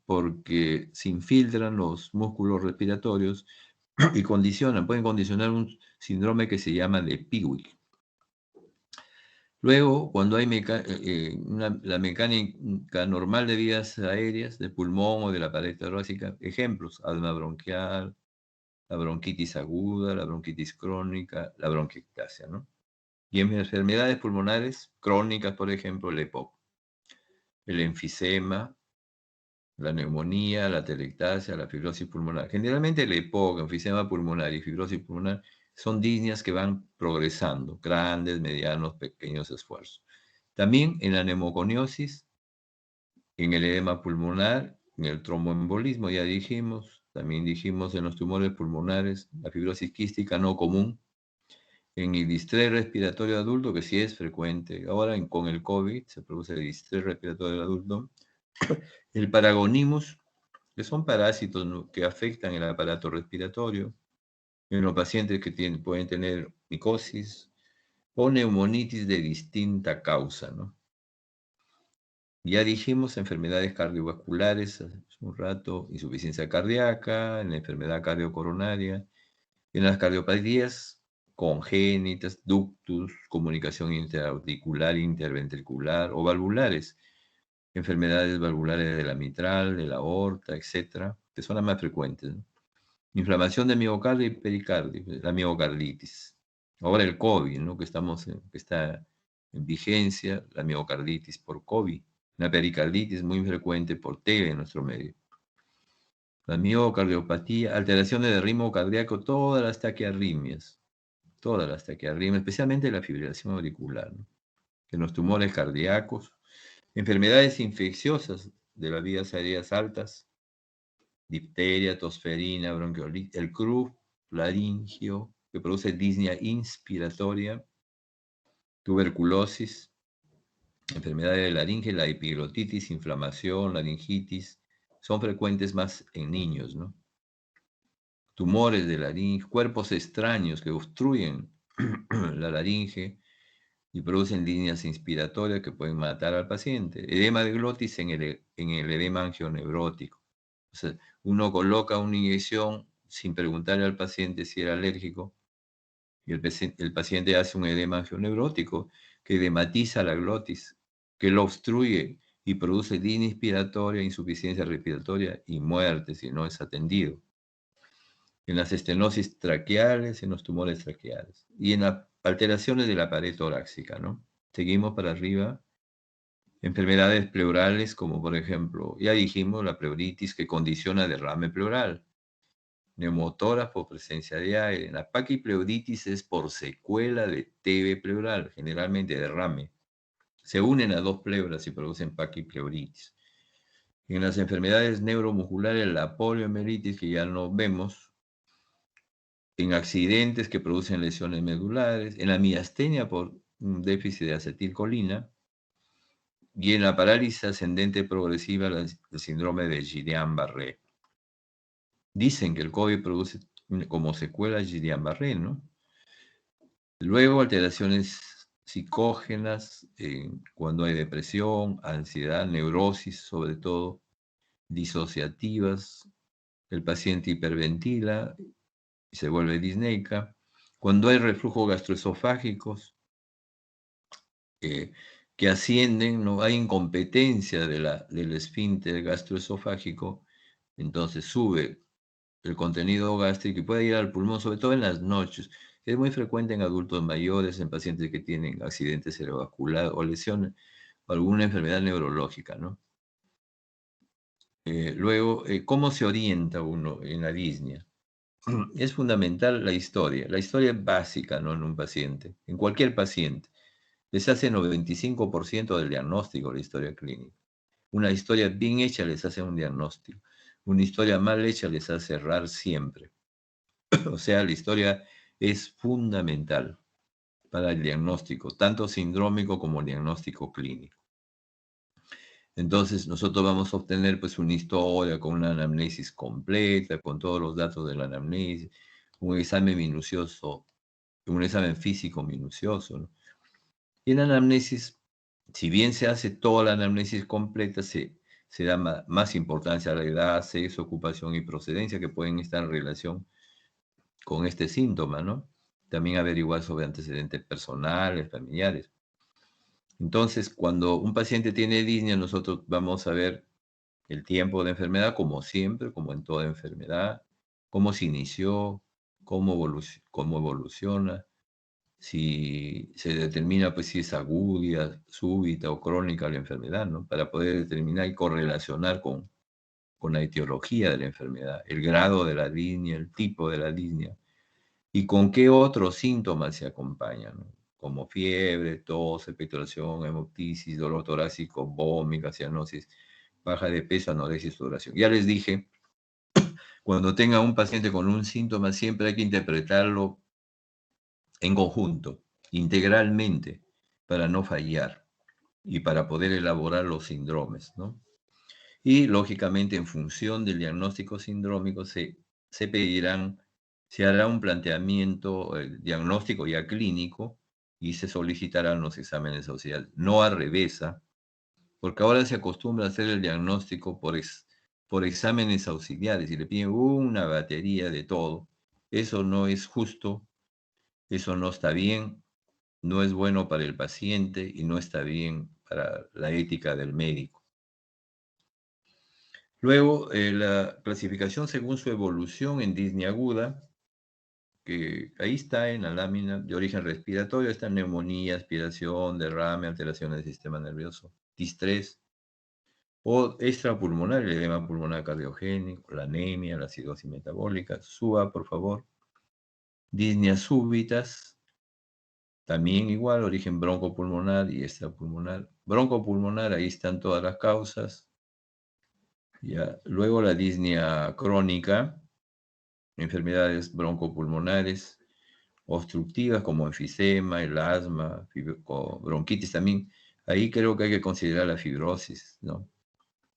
porque se infiltran los músculos respiratorios y pueden condicionar un síndrome que se llama de Piwik. Luego, cuando hay la mecánica normal de vías aéreas, del pulmón o de la pared torácica, ejemplos, asma bronquial, la bronquitis aguda, la bronquitis crónica, la bronquiectasia, ¿no? Y en enfermedades pulmonares crónicas, por ejemplo, el EPOC, el enfisema, la neumonía, la atelectasia, la fibrosis pulmonar. Generalmente el EPOC, enfisema pulmonar y fibrosis pulmonar son disneas que van progresando, grandes, medianos, pequeños esfuerzos. También en la neumoconiosis, en el edema pulmonar, en el tromboembolismo, ya dijimos, también dijimos en los tumores pulmonares, la fibrosis quística no común, en el distrés respiratorio adulto, que sí es frecuente. Ahora con el COVID se produce el distrés respiratorio adulto. El paragonimus, que son parásitos, ¿no?, que afectan el aparato respiratorio, en los pacientes que pueden tener micosis o neumonitis de distinta causa, ¿no? Ya dijimos enfermedades cardiovasculares hace un rato, insuficiencia cardíaca, en la enfermedad cardiocoronaria, en las cardiopatías congénitas, ductus, comunicación interauricular, interventricular o valvulares, enfermedades valvulares de la mitral, de la aorta, etcétera, que son las más frecuentes, ¿no? Inflamación de miocardio y pericardio, la miocarditis. Ahora el COVID, ¿no?, que está en vigencia, la miocarditis por COVID. La pericarditis muy frecuente por TB en nuestro medio. La miocardiopatía, alteraciones de ritmo cardíaco, todas las taquiarritmias, especialmente la fibrilación auricular, ¿no?, en los tumores cardíacos, enfermedades infecciosas de las vías aéreas altas, difteria, tosferina, bronquiolitis, el CRUF laringio, que produce disnea inspiratoria, tuberculosis, enfermedades de laringe, la epiglotitis, inflamación, laringitis, son frecuentes más en niños, ¿no? Tumores de laringe, cuerpos extraños que obstruyen la laringe y producen líneas inspiratorias que pueden matar al paciente. Edema de glotis en el edema angioneurótico. O sea, uno coloca una inyección sin preguntarle al paciente si era alérgico y el paciente hace un edema angioneurótico que edematiza la glotis, que lo obstruye y produce línea inspiratoria, insuficiencia respiratoria y muerte si no es atendido. En las estenosis traqueales, en los tumores traqueales y en las alteraciones de la pared torácica, ¿no? Seguimos para arriba. Enfermedades pleurales, como por ejemplo, ya dijimos, la pleuritis que condiciona derrame pleural. Neumotoras por presencia de aire. La paquipleuritis es por secuela de TB pleural, generalmente derrame. Se unen a dos pleuras y producen paquipleuritis. En las enfermedades neuromusculares, la poliomielitis, que ya no vemos, en accidentes que producen lesiones medulares, en la miastenia por un déficit de acetilcolina, y en la parálisis ascendente progresiva, el síndrome de Guillain-Barré. Dicen que el COVID produce como secuela Guillain-Barré, ¿no? Luego, alteraciones psicógenas, cuando hay depresión, ansiedad, neurosis, sobre todo, disociativas, el paciente hiperventila y se vuelve disneica. Cuando hay reflujo gastroesofágicos que ascienden, no hay incompetencia del esfínter gastroesofágico, entonces sube el contenido gástrico y puede ir al pulmón, sobre todo en las noches. Es muy frecuente en adultos mayores, en pacientes que tienen accidentes cerebrovasculares o lesiones, o alguna enfermedad neurológica, ¿no? Luego, ¿cómo se orienta uno en la disnea? Es fundamental la historia básica, ¿no?, en un paciente, en cualquier paciente. Les hace 95% del diagnóstico la historia clínica. Una historia bien hecha les hace un diagnóstico. Una historia mal hecha les hace errar siempre. O sea, la historia es fundamental para el diagnóstico, tanto sindrómico como diagnóstico clínico. Entonces, nosotros vamos a obtener pues una historia con una anamnesis completa, con todos los datos de la anamnesis, un examen minucioso, un examen físico minucioso, ¿no? Y en la anamnesis, si bien se hace toda la anamnesis completa, se da más importancia a la edad, sexo, ocupación y procedencia que pueden estar en relación con este síntoma, ¿no? También averiguar sobre antecedentes personales, familiares. Entonces, cuando un paciente tiene disnea, nosotros vamos a ver el tiempo de enfermedad, como siempre, como en toda enfermedad, cómo se inició, cómo evoluciona, si se determina pues, si es aguda, súbita o crónica la enfermedad, ¿no? Para poder determinar y correlacionar con la etiología de la enfermedad, el grado de la disnea, el tipo de la disnea, y con qué otros síntomas se acompañan, ¿no? Como fiebre, tos, expectoración, hemoptisis, dolor torácico, vómito, cianosis, baja de peso, anorexia y sudoración. Ya les dije, cuando tenga un paciente con un síntoma, siempre hay que interpretarlo en conjunto, integralmente, para no fallar y para poder elaborar los síndromes, ¿no? Y lógicamente, en función del diagnóstico sindrómico, se pedirán, se hará un planteamiento diagnóstico ya clínico y se solicitarán los exámenes sociales. No al revés, porque ahora se acostumbra a hacer el diagnóstico por exámenes auxiliares y le piden una batería de todo. Eso no es justo, eso no está bien, no es bueno para el paciente y no está bien para la ética del médico. Luego, la clasificación según su evolución en disnea aguda, que ahí está en la lámina de origen respiratorio, está neumonía, aspiración, derrame, alteraciones del sistema nervioso, distrés, o extrapulmonar, el edema pulmonar cardiogénico, la anemia, la acidosis metabólica. Suba, por favor. Disneas súbitas, también igual, origen broncopulmonar y extrapulmonar. Broncopulmonar, ahí están todas las causas. Ya. Luego la disnea crónica, enfermedades broncopulmonares, obstructivas como enfisema, el asma, bronquitis también. Ahí creo que hay que considerar la fibrosis, ¿no?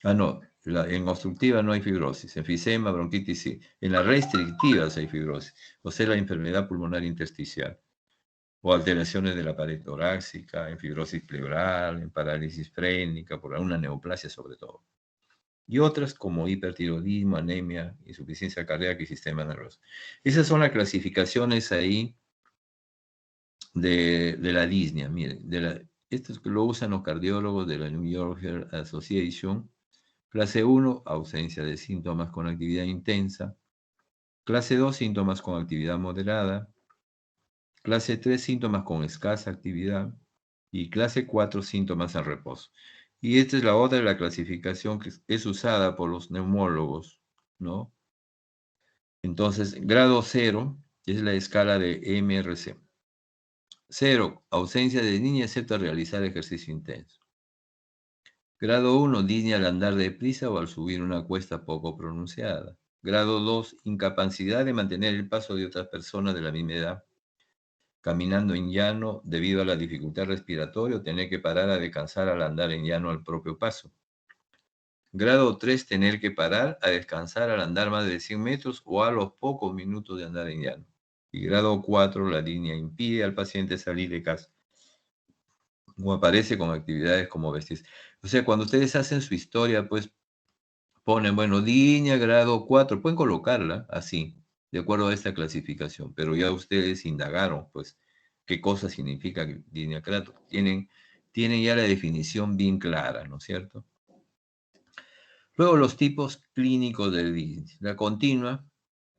No, en obstructiva no hay fibrosis, enfisema, bronquitis sí. En las restrictivas hay fibrosis, o sea, la enfermedad pulmonar intersticial, o alteraciones de la pared torácica, en fibrosis pleural, en parálisis frénica, por una neoplasia sobre todo. Y otras como hipertiroidismo, anemia, insuficiencia cardíaca y sistema nervioso. Esas son las clasificaciones ahí de la disnea. Miren, esto lo usan los cardiólogos de la New York Heart Association. Clase 1, ausencia de síntomas con actividad intensa. Clase 2, síntomas con actividad moderada. Clase 3, síntomas con escasa actividad. Y clase 4, síntomas en reposo. Y esta es la otra de la clasificación que es usada por los neumólogos, ¿no? Entonces, grado 0 es la escala de MRC. 0, ausencia de disnea excepto al realizar ejercicio intenso. Grado 1, disnea al andar deprisa o al subir una cuesta poco pronunciada. Grado 2, incapacidad de mantener el paso de otras personas de la misma edad, caminando en llano debido a la dificultad respiratoria o tener que parar a descansar al andar en llano al propio paso. Grado 3, tener que parar a descansar al andar más de 100 metros o a los pocos minutos de andar en llano. Y grado 4, la disnea impide al paciente salir de casa o aparece con actividades como vestirse. O sea, cuando ustedes hacen su historia, pues ponen, bueno, disnea grado 4, pueden colocarla así, de acuerdo a esta clasificación, pero ya ustedes indagaron, pues, qué cosa significa disnea grado. Tienen ya la definición bien clara, ¿no es cierto? Luego, los tipos clínicos de disnea. La continua,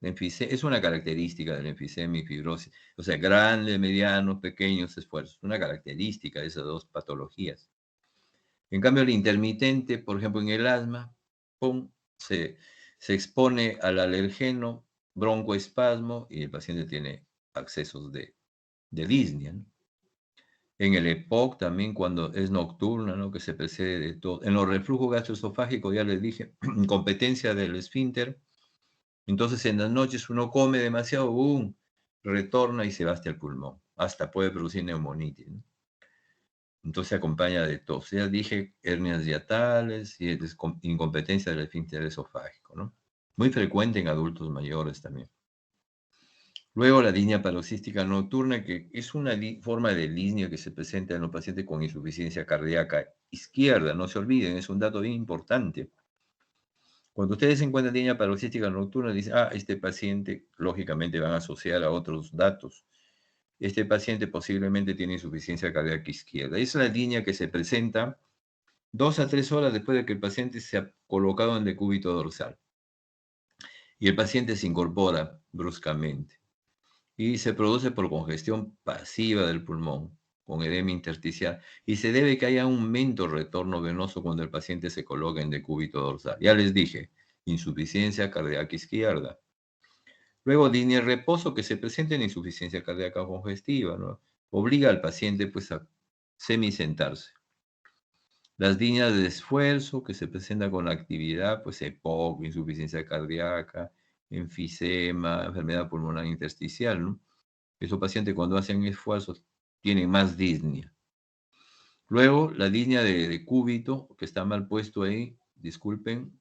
es una característica del enfisema y fibrosis, o sea, grandes, medianos, pequeños esfuerzos, una característica de esas dos patologías. En cambio, el intermitente, por ejemplo, en el asma, ¡pum!, se expone al alergeno, broncoespasmo, y el paciente tiene accesos de disnea, ¿no? En el EPOC también, cuando es nocturna, ¿no?, que se precede de todo. En los reflujos gastroesofágicos, ya les dije, incompetencia del esfínter. Entonces, en las noches uno come demasiado, ¡boom!, retorna y se va hasta el pulmón. Hasta puede producir neumonitis, ¿no? Entonces se acompaña de tos. Ya dije hernias hiatales y incompetencia del esfínter esofágico, ¿no? Muy frecuente en adultos mayores también. Luego la disnea paroxística nocturna, que es una forma de disnea que se presenta en los pacientes con insuficiencia cardíaca izquierda. No se olviden, es un dato bien importante. Cuando ustedes encuentran disnea paroxística nocturna, dicen, este paciente, lógicamente van a asociar a otros datos. Este paciente posiblemente tiene insuficiencia cardíaca izquierda. Es la línea que se presenta 2 a 3 horas después de que el paciente se ha colocado en decúbito dorsal. Y el paciente se incorpora bruscamente. Y se produce por congestión pasiva del pulmón, con edema intersticial. Y se debe que haya un lento retorno venoso cuando el paciente se coloca en decúbito dorsal. Ya les dije, insuficiencia cardíaca izquierda. Luego, disnea de reposo que se presenta en insuficiencia cardíaca congestiva, ¿no? Obliga al paciente pues a semisentarse. Las disneas de esfuerzo que se presentan con la actividad, pues EPOC, insuficiencia cardíaca, enfisema, enfermedad pulmonar intersticial, ¿no? Esos pacientes cuando hacen esfuerzos tienen más disnea. Luego, la disnea de cúbito, que está mal puesto ahí, disculpen,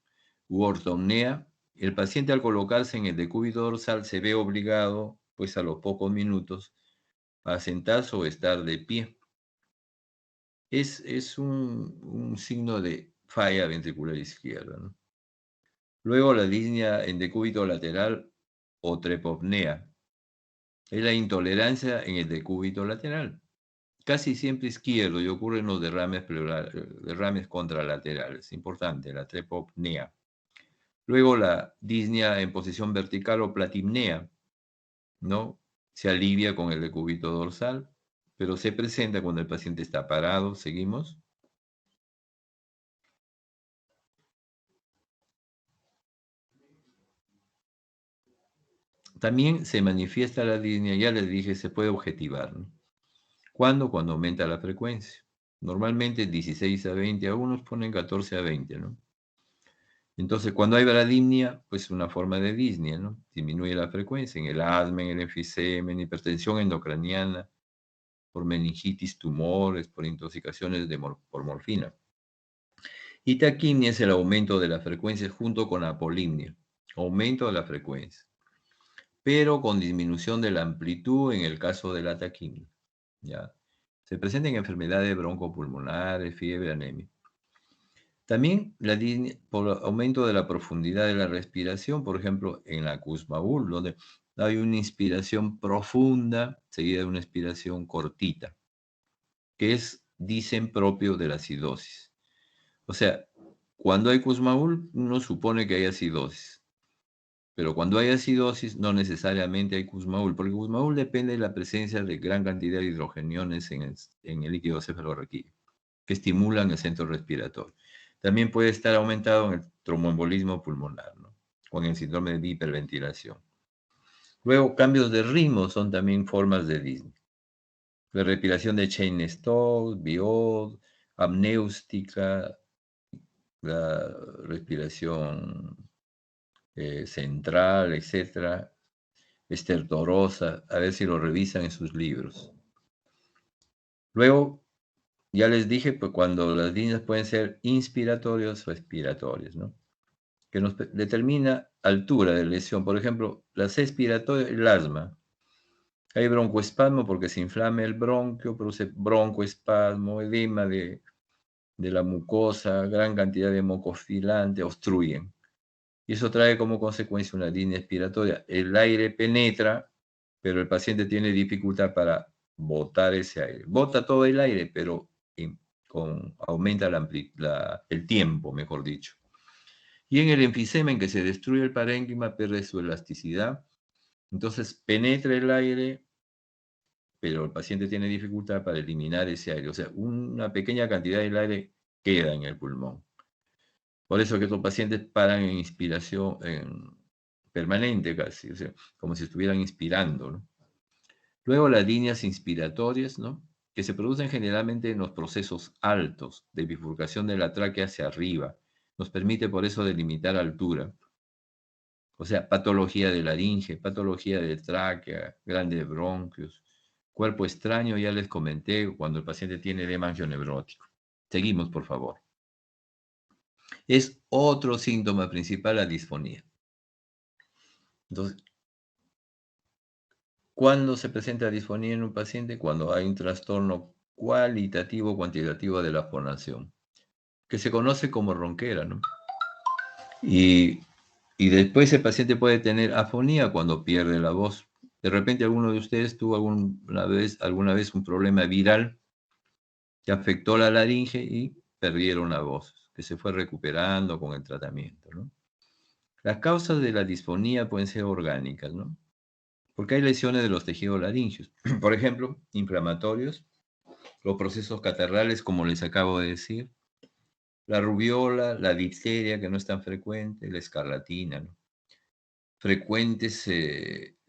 u ortopnea. El paciente al colocarse en el decúbito dorsal se ve obligado, pues a los pocos minutos, a sentarse o estar de pie. Es un signo de falla ventricular izquierda, ¿no? Luego la disnea en decúbito lateral o trepopnea. Es la intolerancia en el decúbito lateral. Casi siempre izquierdo y ocurren los derrames contralaterales. Importante, la trepopnea. Luego la disnea en posición vertical o platimnea, ¿no? Se alivia con el decúbito dorsal, pero se presenta cuando el paciente está parado. ¿Seguimos? También se manifiesta la disnea, ya les dije, se puede objetivar, ¿no? ¿Cuándo? Cuando aumenta la frecuencia. Normalmente 16 a 20, algunos ponen 14 a 20, ¿no? Entonces, cuando hay bradimnia, pues una forma de disnea, ¿no? Disminuye la frecuencia en el asma, en el enfisema, en hipertensión endocraniana, por meningitis, tumores, por intoxicaciones por morfina. Y taquimnia es el aumento de la frecuencia junto con apolimnia, aumento de la frecuencia, pero con disminución de la amplitud en el caso de la taquimnia, ¿ya? Se presenta en enfermedades broncopulmonares, fiebre, anemia. También por aumento de la profundidad de la respiración, por ejemplo, en la Kussmaul, donde hay una inspiración profunda seguida de una expiración cortita, que dicen, propio de la acidosis. O sea, cuando hay Kussmaul, uno supone que hay acidosis. Pero cuando hay acidosis, no necesariamente hay Kussmaul, porque Kussmaul depende de la presencia de gran cantidad de hidrogeniones en el líquido cefalorraquídeo, que estimulan el centro respiratorio. También puede estar aumentado en el tromboembolismo pulmonar, ¿no? O en el síndrome de hiperventilación. Luego, cambios de ritmo son también formas de disnea. La respiración de Cheyne-Stokes, Biot, apneústica, la respiración central, etcétera, estertorosa, a ver si lo revisan en sus libros. Luego, ya les dije, pues cuando las disneas pueden ser inspiratorias o expiratorias, ¿no? Que nos determina altura de lesión. Por ejemplo, las expiratorias, el asma. Hay broncoespasmo porque se inflama el bronquio, produce broncoespasmo, edema de la mucosa, gran cantidad de mocofilante, obstruyen. Y eso trae como consecuencia una disnea expiratoria. El aire penetra, pero el paciente tiene dificultad para botar ese aire. Bota todo el aire, pero aumenta el tiempo, mejor dicho. Y en el enfisema, en que se destruye el parénquima, pierde su elasticidad. Entonces penetra el aire, pero el paciente tiene dificultad para eliminar ese aire. O sea, una pequeña cantidad del aire queda en el pulmón. Por eso que estos pacientes paran en inspiración permanente casi, o sea, como si estuvieran inspirando, ¿no? Luego las líneas inspiratorias, ¿no? Que se producen generalmente en los procesos altos de bifurcación de la tráquea hacia arriba. Nos permite por eso delimitar altura. O sea, patología de laringe, patología de tráquea, grandes bronquios, Cuerpo extraño, ya les comenté, cuando el paciente tiene edema angioneurótico. Seguimos, por favor. Es otro síntoma principal la disfonía. Entonces, ¿cuándo se presenta disfonía en un paciente? Cuando hay un trastorno cualitativo o cuantitativo de la fonación, que se conoce como ronquera, ¿no? Y después el paciente puede tener afonía cuando pierde la voz. De repente alguno de ustedes tuvo alguna vez un problema viral que afectó la laringe y perdieron la voz, que se fue recuperando con el tratamiento, ¿no? Las causas de la disfonía pueden ser orgánicas, ¿no? Porque hay lesiones de los tejidos laringeos. Por ejemplo, inflamatorios, los procesos catarrales, como les acabo de decir, la rubiola, la difteria, que no es tan frecuente, la escarlatina, ¿no? Frecuentes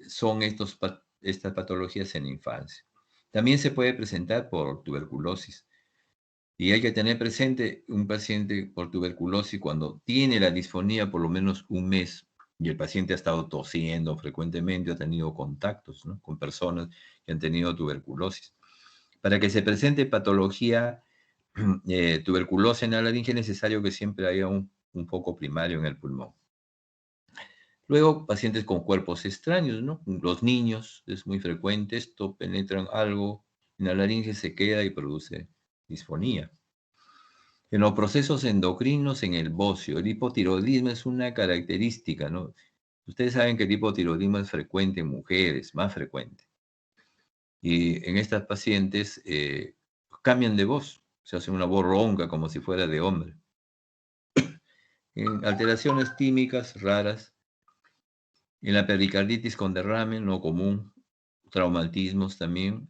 son estas patologías en infancia. También se puede presentar por tuberculosis. Y hay que tener presente un paciente por tuberculosis cuando tiene la disfonía por lo menos un mes y el paciente ha estado tosiendo frecuentemente, ha tenido contactos, ¿no?, con personas que han tenido tuberculosis. Para que se presente patología tuberculosa en la laringe es necesario que siempre haya un foco primario en el pulmón. Luego, pacientes con cuerpos extraños, ¿no? Los niños, es muy frecuente esto, penetran algo en la laringe, se queda y produce disfonía. En los procesos endocrinos, en el bocio, el hipotiroidismo es una característica, ¿no? Ustedes saben que el hipotiroidismo es frecuente en mujeres, más frecuente. Y en estas pacientes cambian de voz, se hace una voz ronca como si fuera de hombre. En alteraciones químicas raras, en la pericarditis con derrame, no común, traumatismos también.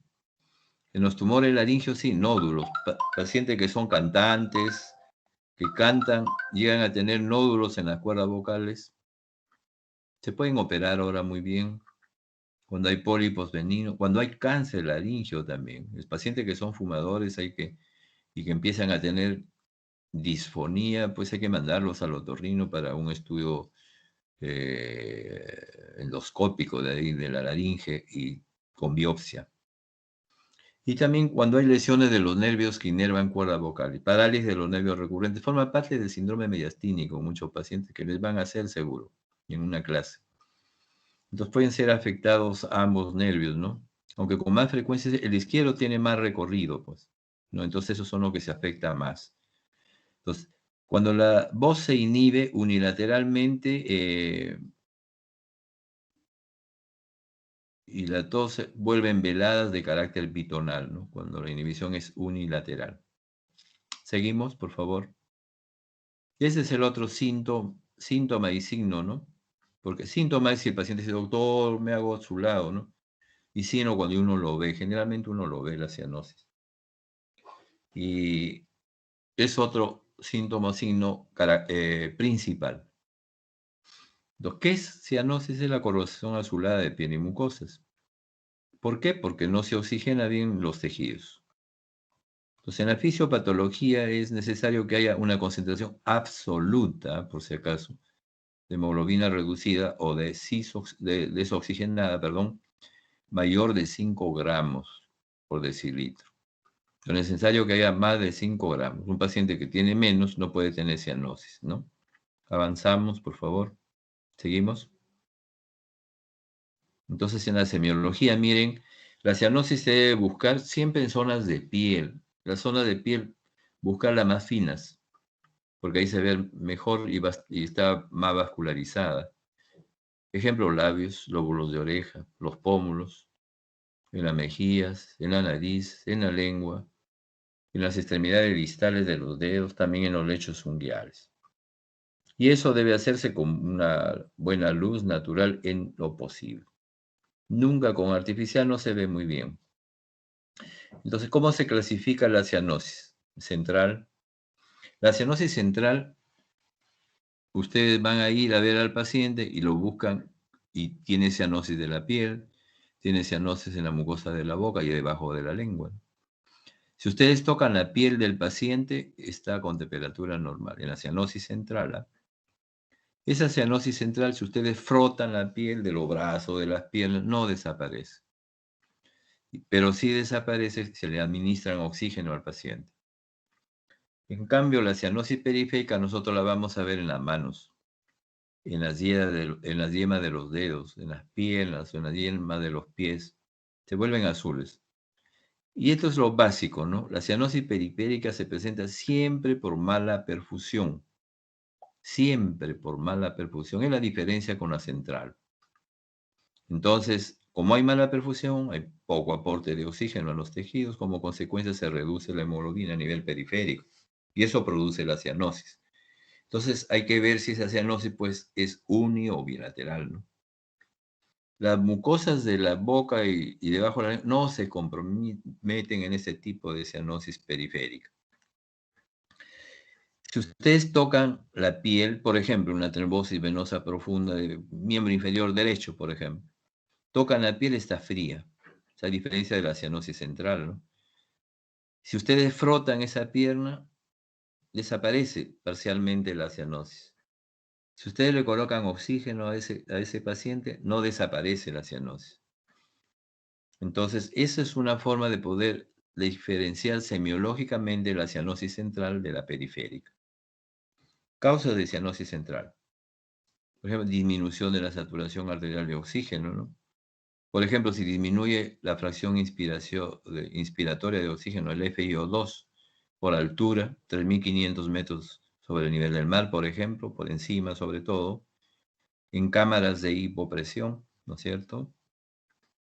En los tumores laringeos, sí, nódulos, pacientes que son cantantes, que cantan, llegan a tener nódulos en las cuerdas vocales. Se pueden operar ahora muy bien. Cuando hay pólipos benignos, cuando hay cáncer laríngeo también. Los pacientes que son fumadores y que empiezan a tener disfonía, pues hay que mandarlos al otorrino para un estudio endoscópico de la laringe y con biopsia. Y también cuando hay lesiones de los nervios que inervan cuerdas vocales, parálisis de los nervios recurrentes, forma parte del síndrome mediastínico, muchos pacientes que les van a hacer seguro en una clase. Entonces pueden ser afectados ambos nervios, ¿no? Aunque con más frecuencia el izquierdo tiene más recorrido, pues, ¿no? Entonces esos son los que se afectan más. Entonces, cuando la voz se inhibe unilateralmente y la tos vuelven veladas de carácter bitonal, ¿no?, cuando la inhibición es unilateral. Seguimos, por favor. Ese es el otro síntoma y signo, ¿no? Porque síntoma es si el paciente dice, doctor, me hago a su lado, ¿no? Y signo cuando uno lo ve, generalmente uno lo ve la cianosis. Y es otro síntoma o signo principal. Entonces, ¿qué es cianosis? Es la corrosión azulada de piel y mucosas. ¿Por qué? Porque no se oxigena bien los tejidos. Entonces, en la fisiopatología es necesario que haya una concentración absoluta, por si acaso, de hemoglobina reducida o de desoxigenada, mayor de 5 gramos por decilitro. Es necesario que haya más de 5 gramos. Un paciente que tiene menos no puede tener cianosis, ¿no? Avanzamos, por favor. Seguimos. Entonces, en la semiología, miren, la cianosis se debe buscar siempre en zonas de piel. Las zonas de piel, buscarlas más finas, porque ahí se ve mejor y está más vascularizada. Ejemplo, labios, lóbulos de oreja, los pómulos, en las mejillas, en la nariz, en la lengua, en las extremidades distales de los dedos, también en los lechos unguiales. Y eso debe hacerse con una buena luz natural en lo posible. Nunca con artificial, no se ve muy bien. Entonces, ¿cómo se clasifica la cianosis central? La cianosis central, ustedes van a ir a ver al paciente y lo buscan y tiene cianosis de la piel, tiene cianosis en la mucosa de la boca y debajo de la lengua. Si ustedes tocan la piel del paciente, está con temperatura normal. En la cianosis central, esa cianosis central, si ustedes frotan la piel de los brazos, de las piernas, no desaparece. pero sí desaparece si se le administran oxígeno al paciente. En cambio, la cianosis periférica nosotros la vamos a ver en las manos, en las yemas de los dedos, en las piernas, en las yemas de los pies. Se vuelven azules. Y esto es lo básico, ¿no? La cianosis periférica se presenta siempre por mala perfusión. Siempre por mala perfusión. Es la diferencia con la central. Entonces, como hay mala perfusión, hay poco aporte de oxígeno a los tejidos, como consecuencia se reduce la hemoglobina a nivel periférico. Y eso produce la cianosis. Entonces, hay que ver si esa cianosis pues, es uni o bilateral, ¿no? Las mucosas de la boca y debajo de la lengua no se comprometen en ese tipo de cianosis periférica. Si ustedes tocan la piel, por ejemplo, una trombosis venosa profunda del miembro inferior derecho, por ejemplo, tocan la piel, está fría. Esa diferencia de la cianosis central, ¿no? Si ustedes frotan esa pierna, desaparece parcialmente la cianosis. Si ustedes le colocan oxígeno a ese paciente, no desaparece la cianosis. Entonces, esa es una forma de poder diferenciar semiológicamente la cianosis central de la periférica. Causas de cianosis central. Por ejemplo, disminución de la saturación arterial de oxígeno, ¿no? Por ejemplo, si disminuye la fracción inspiratoria de oxígeno, el FiO2, por altura, 3.500 metros sobre el nivel del mar, por ejemplo, por encima sobre todo, en cámaras de hipopresión, ¿no es cierto?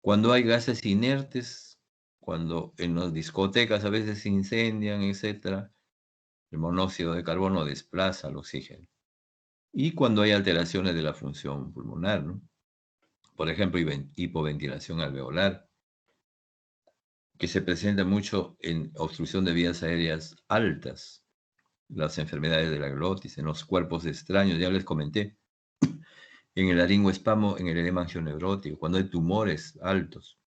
Cuando hay gases inertes, cuando en las discotecas a veces se incendian, etc., el monóxido de carbono desplaza el oxígeno. Y cuando hay alteraciones de la función pulmonar, ¿no? Por ejemplo, hipoventilación alveolar, que se presenta mucho en obstrucción de vías aéreas altas, las enfermedades de la glotis, en los cuerpos extraños, ya les comenté, en el laringoespasmo, en el edema angioneurótico, cuando hay tumores altos.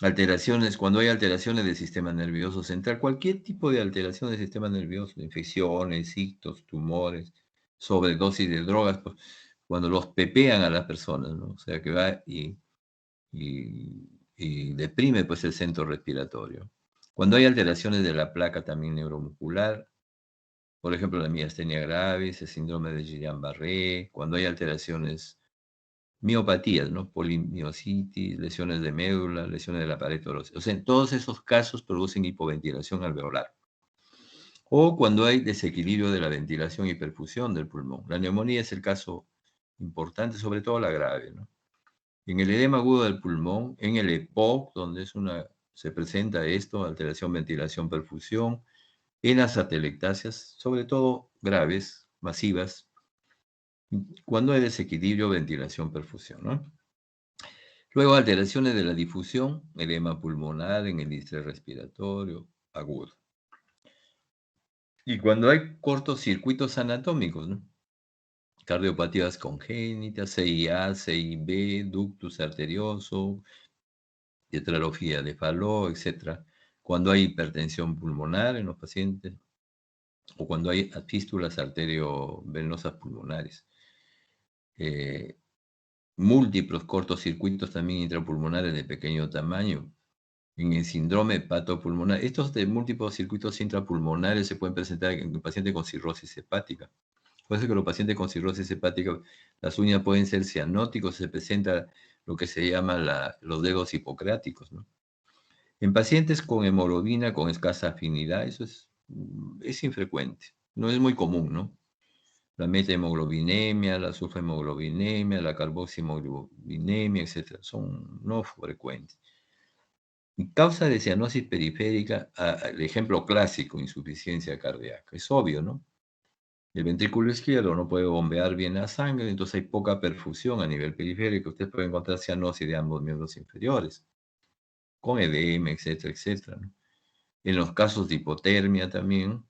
Alteraciones, cuando hay alteraciones del sistema nervioso central, cualquier tipo de alteración del sistema nervioso, infecciones, ictus, tumores, sobredosis de drogas, pues, cuando los pepean a las personas, ¿no? O sea, que va y deprime pues el centro respiratorio. Cuando hay alteraciones de la placa también neuromuscular, por ejemplo la miastenia gravis, el síndrome de Guillain-Barré, cuando hay alteraciones, miopatías, ¿no? Polimiositis, lesiones de médula, lesiones de la pared torácica. O sea, en todos esos casos producen hipoventilación alveolar. O cuando hay desequilibrio de la ventilación y perfusión del pulmón. La neumonía es el caso importante, sobre todo la grave, ¿no? En el edema agudo del pulmón, en el EPOC, donde se presenta esto, alteración, ventilación, perfusión, en las atelectasias, sobre todo graves, masivas, cuando hay desequilibrio, ventilación, perfusión, ¿no? Luego, alteraciones de la difusión, edema pulmonar en el distrés respiratorio agudo. Y cuando hay cortocircuitos anatómicos, ¿no? Cardiopatías congénitas, CIA, CIB, ductus arterioso, tetralogía de Fallot, etc. Cuando hay hipertensión pulmonar en los pacientes o cuando hay fístulas arteriovenosas pulmonares. Múltiples cortocircuitos también intrapulmonares de pequeño tamaño. En el síndrome hepatopulmonar, estos de múltiples circuitos intrapulmonares se pueden presentar en el paciente con cirrosis hepática. Por eso que los pacientes con cirrosis hepática, las uñas pueden ser cianóticos, se presenta lo que se llama los dedos hipocráticos, ¿no? En pacientes con hemoglobina con escasa afinidad, eso es infrecuente, no es muy común, ¿no? La metahemoglobinemia, la sulfahemoglobinemia, la carboxihemoglobinemia, etc. son no frecuentes. Causa de cianosis periférica, el ejemplo clásico, insuficiencia cardíaca. Es obvio, ¿no? El ventrículo izquierdo no puede bombear bien la sangre, entonces hay poca perfusión a nivel periférico. Usted puede encontrar cianosis de ambos miembros inferiores, con edema, etcétera, etcétera, ¿no? En los casos de hipotermia también,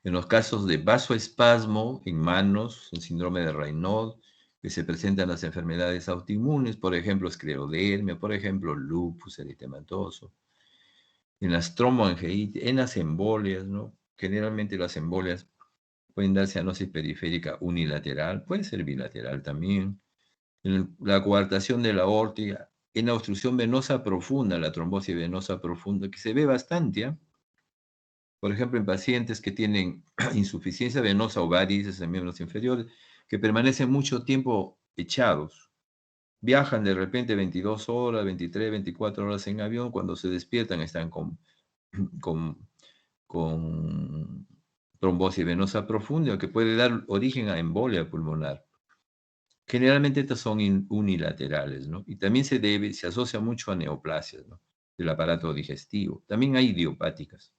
en los casos de vasoespasmo en manos, el síndrome de Raynaud, que se presentan las enfermedades autoinmunes, por ejemplo, esclerodermia, por ejemplo, lupus eritematoso, en las tromboangiitis, en las embolias, ¿no? Generalmente las embolias pueden dar cianosis periférica unilateral, puede ser bilateral también. En la coartación de la aorta, en la obstrucción venosa profunda, la trombosis venosa profunda, que se ve bastante, ¿eh? Por ejemplo, en pacientes que tienen insuficiencia venosa o varices en miembros inferiores, que permanecen mucho tiempo echados. Viajan de repente 22 horas, 23, 24 horas en avión, cuando se despiertan están con, con trombosis venosa profunda, que puede dar origen a embolia pulmonar. Generalmente estas son unilaterales, ¿no? Y también se asocia mucho a neoplasias, ¿no?, del aparato digestivo. También hay idiopáticas.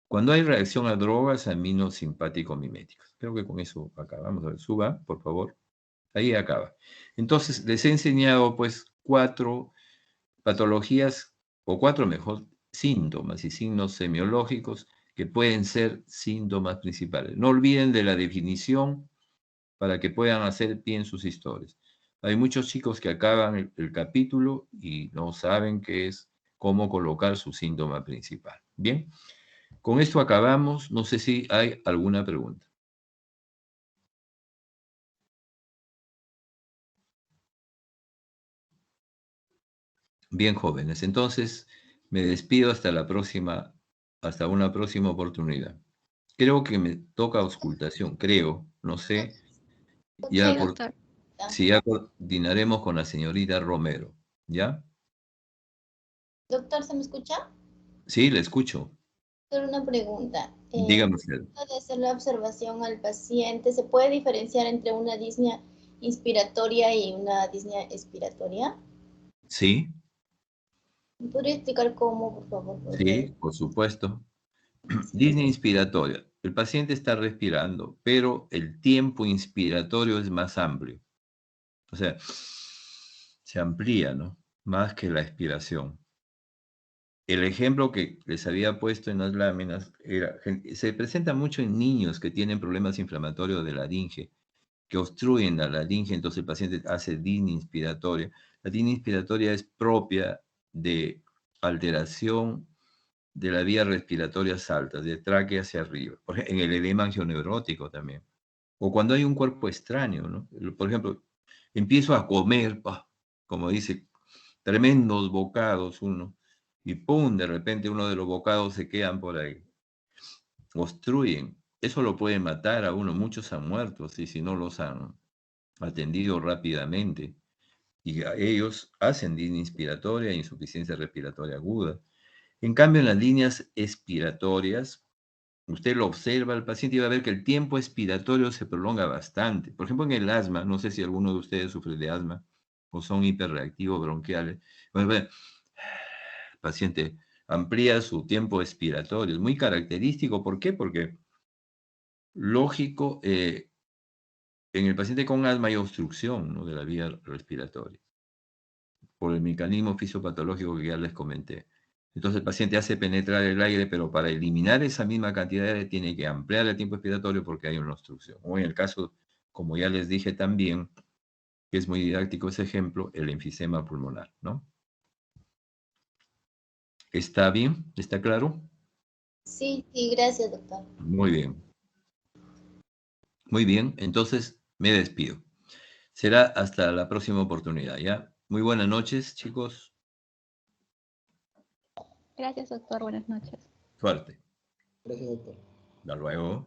Cuando hay reacción a drogas aminosimpático-miméticas. Creo que con eso acabamos. A ver, suba, por favor. Ahí acaba. Entonces, les he enseñado, pues, 4 patologías, o 4 mejor, síntomas y signos semiológicos que pueden ser síntomas principales. No olviden de la definición para que puedan hacer bien sus historias. Hay muchos chicos que acaban el capítulo y no saben qué es, cómo colocar su síntoma principal. Bien, con esto acabamos. No sé si hay alguna pregunta. Bien, jóvenes, entonces me despido hasta la próxima, hasta una próxima oportunidad. Creo que me toca auscultación, creo, no sé. Ya Sí, doctor. si ya coordinaremos con la señorita Romero, ¿ya? Doctor, ¿se me escucha? Sí, le escucho. Solo una pregunta. Dígame usted. De hacer la observación al paciente, ¿se puede diferenciar entre una disnea inspiratoria y una disnea expiratoria? Sí, ¿Me podría explicar cómo, por favor, profesor? sí, por supuesto. Gracias. Disnea inspiratoria. El paciente está respirando, pero el tiempo inspiratorio es más amplio. O sea, se amplía, ¿no? Más que la expiración. El ejemplo que les había puesto en las láminas era, se presenta mucho en niños que tienen problemas inflamatorios de laringe, que obstruyen la laringe, entonces el paciente hace disnea inspiratoria. La disnea inspiratoria es propia de alteración de la vía respiratoria alta, de tráquea hacia arriba, en el edema angioneurótico también. O cuando hay un cuerpo extraño, ¿no? Por ejemplo, empiezo a comer, como dice, tremendos bocados uno, y ¡pum!, de repente uno de los bocados se quedan por ahí, obstruyen. Eso lo puede matar a uno. Muchos han muerto, ¿sí?, si no los han atendido rápidamente. Y a ellos hacen disnea inspiratoria e insuficiencia respiratoria aguda. En cambio, en las líneas expiratorias, usted lo observa al paciente y va a ver que el tiempo expiratorio se prolonga bastante. Por ejemplo, en el asma, no sé si alguno de ustedes sufre de asma o son hiperreactivos bronquiales. Bueno, el paciente amplía su tiempo expiratorio. Es muy característico. ¿Por qué? Porque, lógico, en el paciente con asma hay obstrucción, ¿no?, de la vía respiratoria, por el mecanismo fisiopatológico que ya les comenté. Entonces el paciente hace penetrar el aire, pero para eliminar esa misma cantidad de aire tiene que ampliar el tiempo expiratorio porque hay una obstrucción. O en el caso, como ya les dije también, que es muy didáctico ese ejemplo, el enfisema pulmonar, ¿no? ¿Está bien? ¿Está claro? Sí, sí, gracias, doctor. Muy bien. Muy bien, entonces me despido. Será hasta la próxima oportunidad, ¿ya? Muy buenas noches, chicos. Gracias, doctor. Buenas noches. Suerte. Gracias, doctor. Hasta luego.